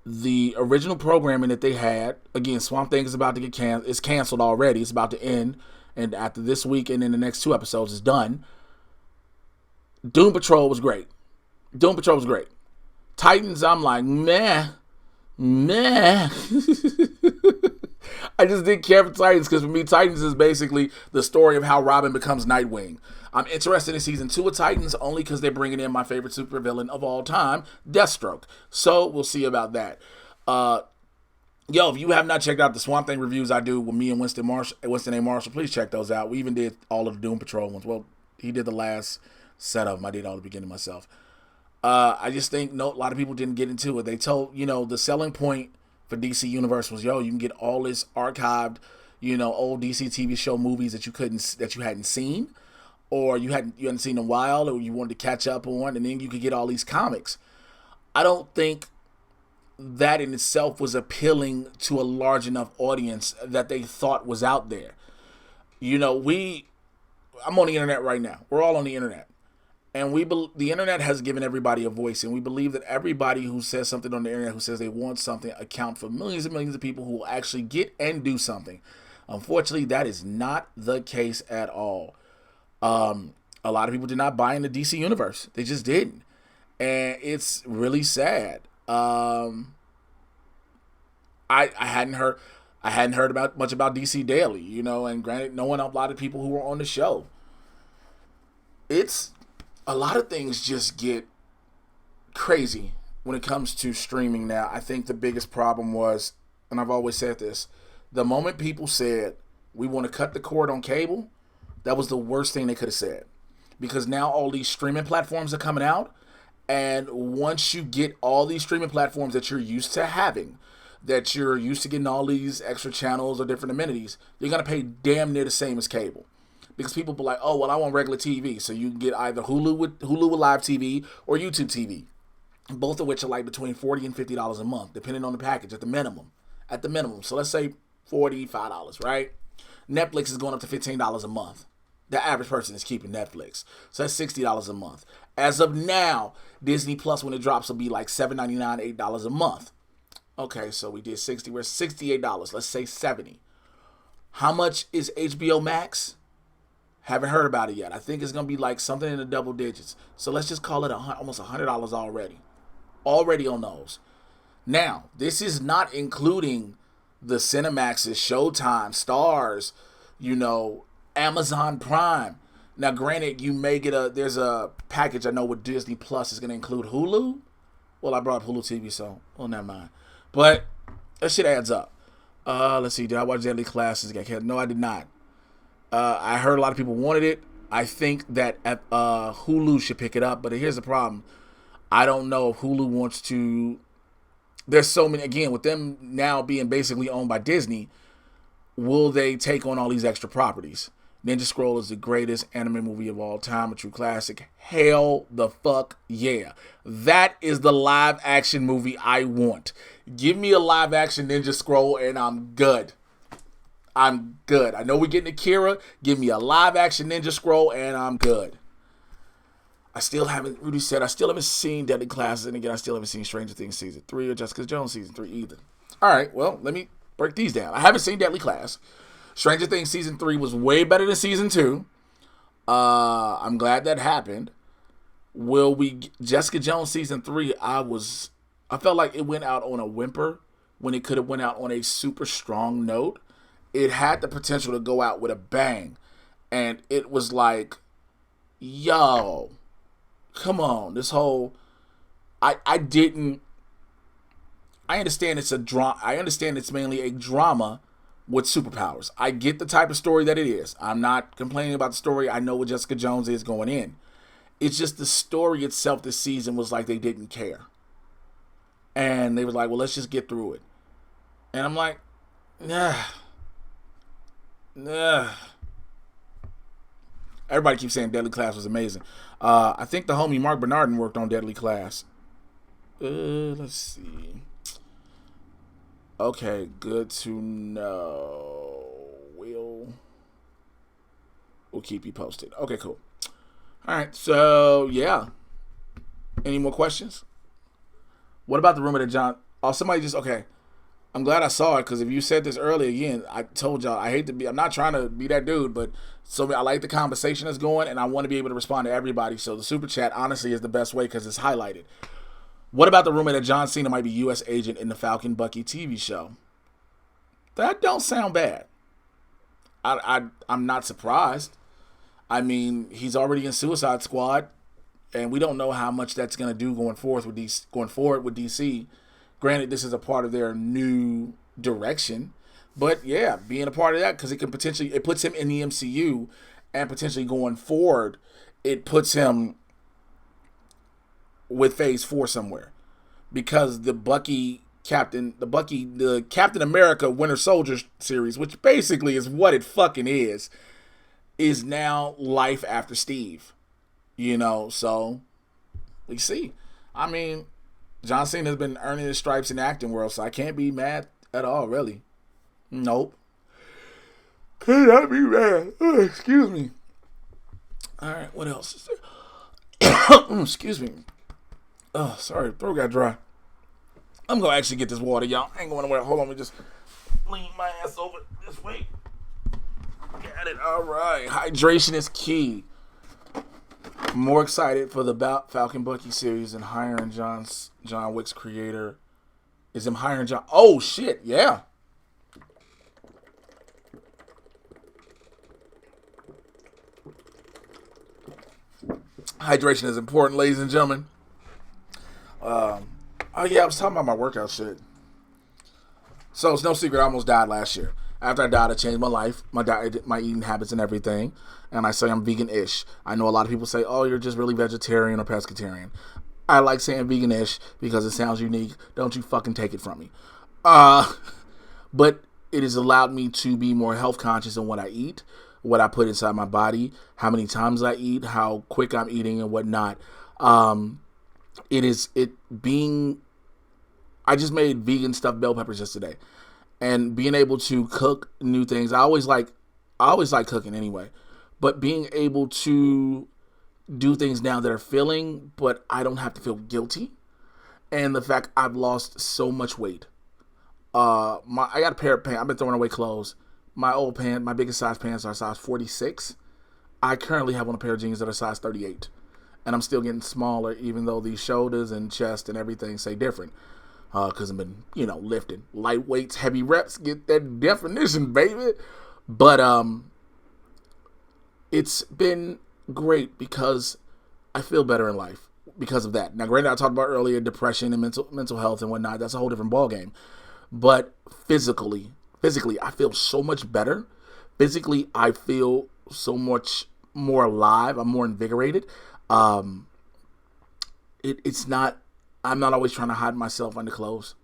A: The original programming that they had, again, Swamp Thing is about to get canceled. It's canceled already. It's about to end. And after this week and in the next 2 episodes, it's done. Doom Patrol was great. Titans, I'm like, meh. I just didn't care for Titans because for me, Titans is basically the story of how Robin becomes Nightwing. I'm interested in season 2 of Titans only because they're bringing in my favorite supervillain of all time, Deathstroke. So we'll see about that. Yo, if you have not checked out the Swamp Thing reviews I do with me and Winston A. Marshall, please check those out. We even did all of the Doom Patrol ones. Well, he did the last set of them. I did all the beginning myself. I just think a lot of people didn't get into it. They told, the selling point for DC Universe was, you can get all this archived, old DC TV show movies that you hadn't seen, or you hadn't seen in a while, or you wanted to catch up on, and then you could get all these comics. I don't think that in itself was appealing to a large enough audience that they thought was out there. I'm on the internet right now. We're all on the internet. And the internet has given everybody a voice, and we believe that everybody who says something on the internet, who says they want something, account for millions and millions of people who will actually get and do something. Unfortunately, that is not the case at all. A lot of people did not buy into DC Universe. They just didn't. And it's really sad. I hadn't heard much about DC Daily, and granted, knowing a lot of people who were on the show. It's a lot of things just get crazy when it comes to streaming now. I think the biggest problem was, and I've always said this, the moment people said, we want to cut the cord on cable, that was the worst thing they could have said. Because now all these streaming platforms are coming out, and once you get all these streaming platforms that you're used to having, that you're used to getting all these extra channels or different amenities, you're going to pay damn near the same as cable. Because people be like, oh, well, I want regular TV. So you can get either Hulu with Live TV or YouTube TV. Both of which are like between $40 and $50 a month, depending on the package at the minimum. So let's say $45, right? Netflix is going up to $15 a month. The average person is keeping Netflix. So that's $60 a month. As of now, Disney Plus, when it drops, will be like $7.99, $8 a month. Okay, so we did 60. We're $68. Let's say 70. How much is HBO Max? Haven't heard about it yet. I think it's going to be like something in the double digits. So let's just call it almost $100 already. Already on those. Now, this is not including the Cinemaxes, Showtime, Stars, Amazon Prime. Now, granted, you may get there's a package I know with Disney Plus is going to include Hulu. Well, I brought up Hulu TV, so, never mind. But that shit adds up. Let's see, did I watch Deadly Class? No, I did not. I heard a lot of people wanted it. I think that Hulu should pick it up, but here's the problem. I don't know if Hulu wants to. There's so many, again, with them now being basically owned by Disney, will they take on all these extra properties? Ninja Scroll is the greatest anime movie of all time, a true classic. Hell the fuck yeah. That is the live action movie I want. Give me a live action Ninja Scroll and I'm good. I know we're getting Akira. Give me a live action Ninja Scroll and I'm good. Rudy said, I still haven't seen Deadly Classes. And again, I still haven't seen Stranger Things Season 3 or Jessica Jones Season 3 either. All right, well, let me break these down. I haven't seen Deadly Class. Stranger Things Season 3 was way better than Season 2. I'm glad that happened. Jessica Jones Season 3, I felt like it went out on a whimper when it could have went out on a super strong note. It had the potential to go out with a bang. And it was like, yo, come on. This whole, I understand it's a drama. I understand it's mainly a drama with superpowers. I get the type of story that it is. I'm not complaining about the story. I know what Jessica Jones is going in. It's just the story itself this season was like they didn't care. And they were like, well, let's just get through it. And I'm like, nah. And Everybody keeps saying Deadly Class was amazing. I think the homie Mark Bernardin worked on Deadly Class. Let's see. Okay, good to know. We'll keep you posted. Okay, cool. All right, so yeah. Any more questions? What about the rumor that John? Oh, somebody just okay. I'm glad I saw it because if you said this earlier again, I told y'all I hate to be. I'm not trying to be that dude, but I like the conversation that's going, and I want to be able to respond to everybody. So the super chat honestly is the best way because it's highlighted. What about the rumor that John Cena might be U.S. agent in the Falcon Bucky TV show? That don't sound bad. I'm not surprised. I mean, he's already in Suicide Squad, and we don't know how much that's going to do going forward with DC. Granted, this is a part of their new direction, but yeah, being a part of that because it puts him in the MCU, and potentially going forward, it puts him with Phase 4 somewhere, because the Captain America Winter Soldier series, which basically is what it fucking is now life after Steve. So we see. I mean, John Cena has been earning his stripes in the acting world, so I can't be mad at all, really. Nope. Cannot be mad. Oh, excuse me. All right, what else is there? Excuse me. Oh, sorry, throat got dry. I'm gonna actually get this water, y'all. I ain't going nowhere. Hold on, let me just lean my ass over this way. Got it. All right. Hydration is key. I'm more excited for the Falcon Bucky series and hiring John Wick's creator. Is him hiring John? Oh shit! Yeah. Hydration is important, ladies and gentlemen. Oh yeah, I was talking about my workout shit. So it's no secret I almost died last year. After I died, I changed my life, my diet, my eating habits, and everything. And I say I'm vegan-ish. I know a lot of people say, "Oh, you're just really vegetarian or pescatarian." I like saying vegan-ish because it sounds unique. Don't you fucking take it from me. But it has allowed me to be more health conscious in what I eat, what I put inside my body, how many times I eat, how quick I'm eating, and whatnot. I just made vegan stuffed bell peppers yesterday, and being able to cook new things. I always like cooking anyway, but being able to do things now that are filling, but I don't have to feel guilty. And the fact I've lost so much weight. I got a pair of pants. I've been throwing away clothes. My old pants, my biggest size pants are size 46. I currently have on a pair of jeans that are size 38. And I'm still getting smaller, even though the shoulders and chest and everything say different. Because I've been, lifting. Light weights, heavy reps, get that definition, baby. But it's been great because I feel better in life because of that. Now, granted, I talked about earlier depression and mental health and whatnot. That's a whole different ballgame. But physically, I feel so much better. Physically, I feel so much more alive. I'm more invigorated. It's not. I'm not always trying to hide myself under clothes.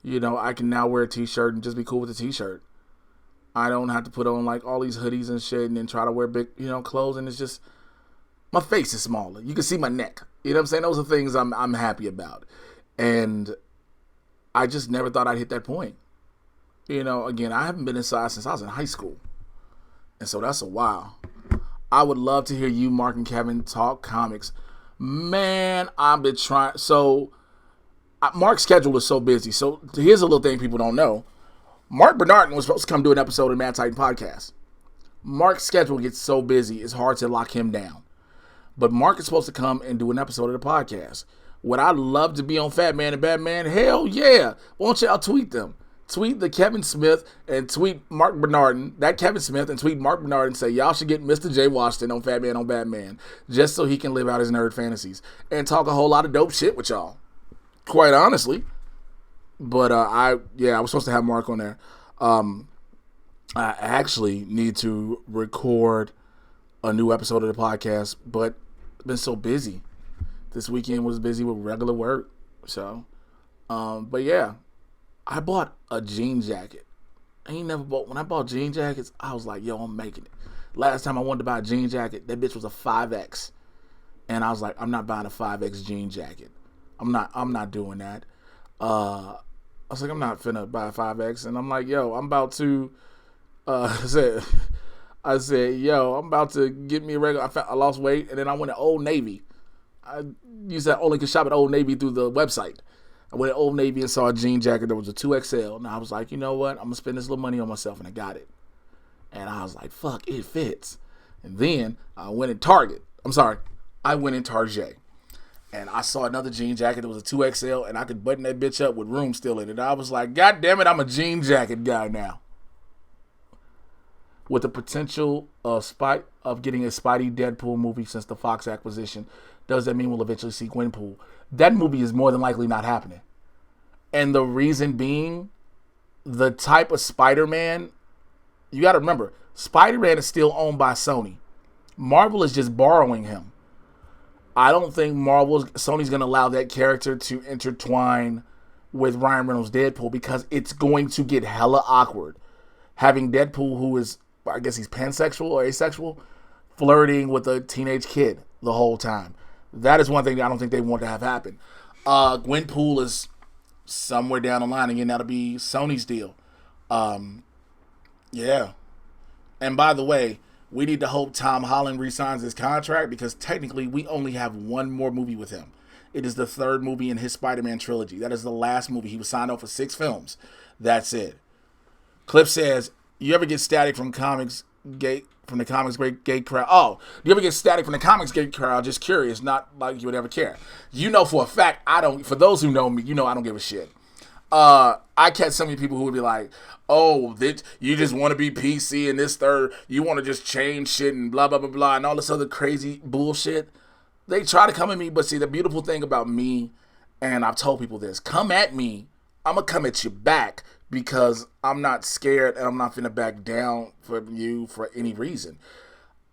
A: I can now wear a t-shirt and just be cool with a t-shirt. I don't have to put on like all these hoodies and shit and then try to wear big, clothes. And it's just, my face is smaller. You can see my neck. You know what I'm saying? Those are things I'm happy about. And I just never thought I'd hit that point. Again, I haven't been inside since I was in high school. And so that's a while. I would love to hear you, Mark and Kevin, talk comics. Man, I've been trying. So, Mark's schedule is so busy. So, here's a little thing people don't know. Mark Bernardin was supposed to come do an episode of Mad Titan Podcast. Mark's schedule gets so busy, it's hard to lock him down. But Mark is supposed to come and do an episode of the podcast. Would I love to be on Fat Man and Batman? Hell yeah. Why don't y'all tweet them? Tweet the Kevin Smith and tweet Mark Bernardin, that Kevin Smith, and tweet Mark Bernardin and say, y'all should get Mr. J. Washington on Fat Man on Batman, just so he can live out his nerd fantasies and talk a whole lot of dope shit with y'all. Quite honestly. But I was supposed to have Mark on there. I actually need to record a new episode of the podcast, but I've been so busy. This weekend was busy with regular work. So, but yeah. I bought a jean jacket. When I bought jean jackets, I was like, yo, I'm making it. Last time I wanted to buy a jean jacket, that bitch was a 5X. And I was like, I'm not buying a 5X jean jacket. I'm not doing that. I was like, I'm not finna buy a 5X. And I'm like, yo, I'm about to, I said, yo, I'm about to get me a regular. I lost weight, and then I went to Old Navy. I used to only could shop at Old Navy through the website. I went to Old Navy and saw a jean jacket that was a 2XL. And I was like, you know what? I'm going to spend this little money on myself, and I got it. And I was like, fuck, it fits. And then I went in Target. I went in Target. And I saw another jean jacket that was a 2XL, and I could button that bitch up with room still in it. And I was like, God damn it, I'm a jean jacket guy now. With the potential of getting a Spidey Deadpool movie since the Fox acquisition, does that mean we'll eventually see Gwenpool? That movie is more than likely not happening. And the reason being, the type of Spider-Man, you got to remember, Spider-Man is still owned by Sony. Marvel is just borrowing him. I don't think Sony's going to allow that character to intertwine with Ryan Reynolds' Deadpool, because it's going to get hella awkward. Having Deadpool, who is, I guess he's pansexual or asexual, flirting with a teenage kid the whole time. That is one thing that I don't think they want to have happen. Gwenpool is somewhere down the line. Again, that'll be Sony's deal. Yeah. And by the way, we need to hope Tom Holland re-signs his contract, because technically we only have one more movie with him. It is the third movie in his Spider-Man trilogy. That is the last movie. He was signed off for 6 films. That's it. Clip says, you ever get static from the comics gate crowd? Oh, do you ever get static from the comics gate crowd? Just curious, not like you would ever care. You know for a fact, I don't. For those who know me, you know I don't give a shit. I catch so many people who would be like, oh, you just want to be PC and this third, you want to just change shit and blah, blah, blah, blah, and all this other crazy bullshit. They try to come at me, but see, the beautiful thing about me, and I've told people this, come at me, I'm going to come at you back, because I'm not scared and I'm not finna back down for you for any reason.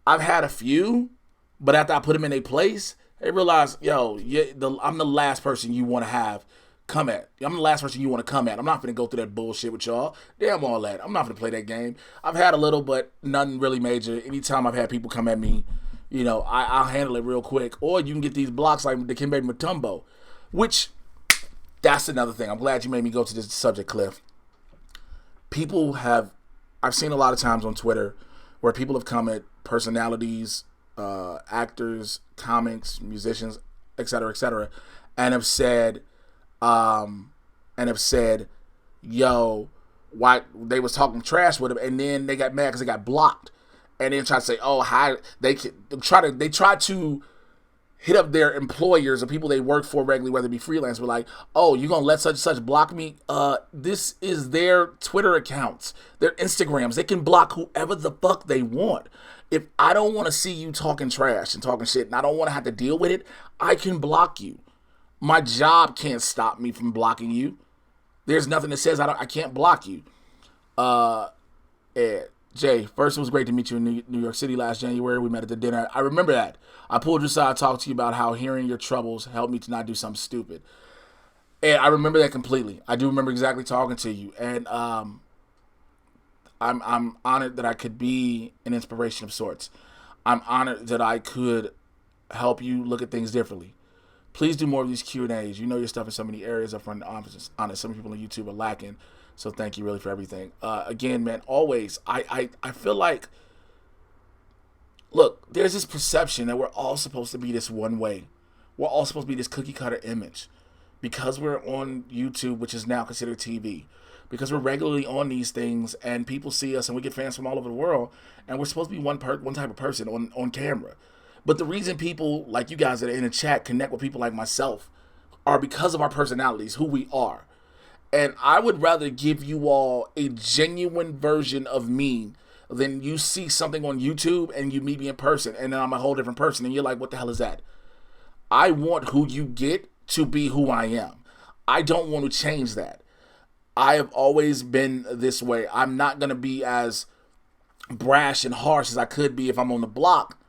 A: I've had a few, but after I put them in their place, they realize, yo, I'm the last person you want to have come at. I'm the last person you want to come at. I'm not finna go through that bullshit with y'all. Damn all that. I'm not finna play that game. I've had a little, but nothing really major. Anytime I've had people come at me, you know, I'll handle it real quick. Or you can get these blocks like the Kimbe Mutombo, which, that's another thing. I'm glad you made me go to this subject, Cliff. I've seen a lot of times on Twitter where people have come at personalities, actors, comics, musicians, etc., and have said, yo, why they was talking trash with him, and then they got mad because they got blocked, and then try to say, oh, how they try to hit up their employers or people they work for regularly, whether it be freelance. We're like, oh, you gonna let such and such block me? This is their Twitter accounts, their Instagrams. They can block whoever the fuck they want. If I don't want to see you talking trash and talking shit, and I don't want to have to deal with it, I can block you. My job can't stop me from blocking you. There's nothing that says I can't block you. Jay, first, it was great to meet you in New York City last January. We met at the dinner. I remember that. I pulled you aside, talked to you about how hearing your troubles helped me to not do something stupid. And I remember that completely. I do remember exactly talking to you. And I'm honored that I could be an inspiration of sorts. I'm honored that I could help you look at things differently. Please do more of these Q&As. You know your stuff in so many areas. I'm honest. Some people on YouTube are lacking. So thank you really for everything. Again, man, always, I feel like, look, there's this perception that we're all supposed to be this one way. We're all supposed to be this cookie cutter image. Because we're on YouTube, which is now considered TV. Because we're regularly on these things and people see us and we get fans from all over the world. And we're supposed to be one type of person on camera. But the reason people like you guys that are in the chat connect with people like myself are because of our personalities, who we are. And I would rather give you all a genuine version of me than you see something on YouTube and you meet me in person and then I'm a whole different person and you're like, what the hell is that? I want who you get to be who I am. I don't want to change that. I have always been this way. I'm not going to be as brash and harsh as I could be if I'm on the block,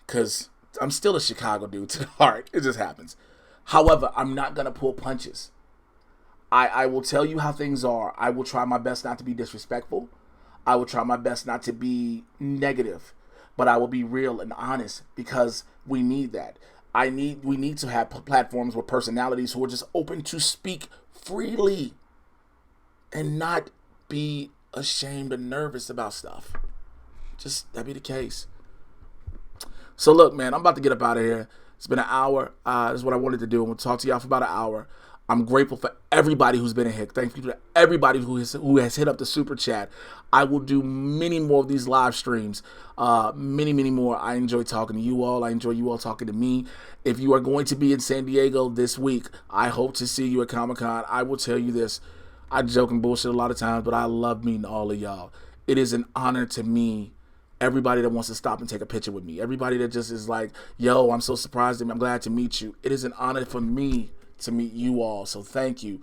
A: because I'm still a Chicago dude to the heart. It just happens. However, I'm not going to pull punches. I will tell you how things are. I will try my best not to be disrespectful. I will try my best not to be negative. but I will be real and honest because we need that. We need to have platforms with personalities who are just open to speak freely and not be ashamed or nervous about stuff. Just that be the case. So look, man, I'm about to get up out of here. It's been an hour. This is what I wanted to do. I'm going to talk to y'all for about an hour. I'm grateful for everybody who's been in here. Thank you to everybody who has hit up the super chat. I will do many more of these live streams. Many more. I enjoy talking to you all. I enjoy you all talking to me. If you are going to be in San Diego this week, I hope to see you at Comic-Con. I will tell you this. I joke and bullshit a lot of times, but I love meeting all of y'all. It is an honor to me. Everybody that wants to stop and take a picture with me. Everybody that just is like, yo, I'm so surprised. I'm glad to meet you. It is an honor for me to meet you all. So thank you.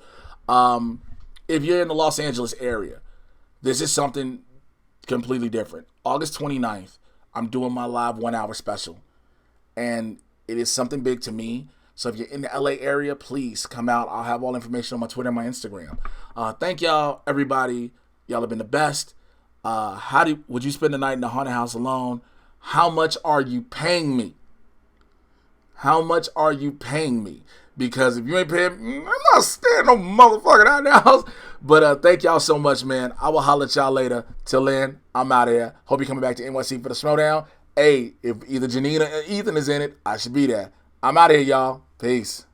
A: If you're in the Los Angeles area, this is something completely different. August 29th, I'm doing my live 1 hour special. And it is something big to me. So if you're in the LA area, please come out. I'll have all information on my Twitter and my Instagram. Thank y'all, everybody. Y'all have been the best. Would you spend the night in the haunted house alone? How much are you paying me? How much are you paying me? Because if you ain't paying me, I'm not staying no motherfucking out in the house. But thank y'all so much, man. I will holler at y'all later. Till then, I'm out of here. Hope you're coming back to NYC for the Schmodown. Hey, if either Janina or Ethan is in it, I should be there. I'm out of here, y'all. Peace.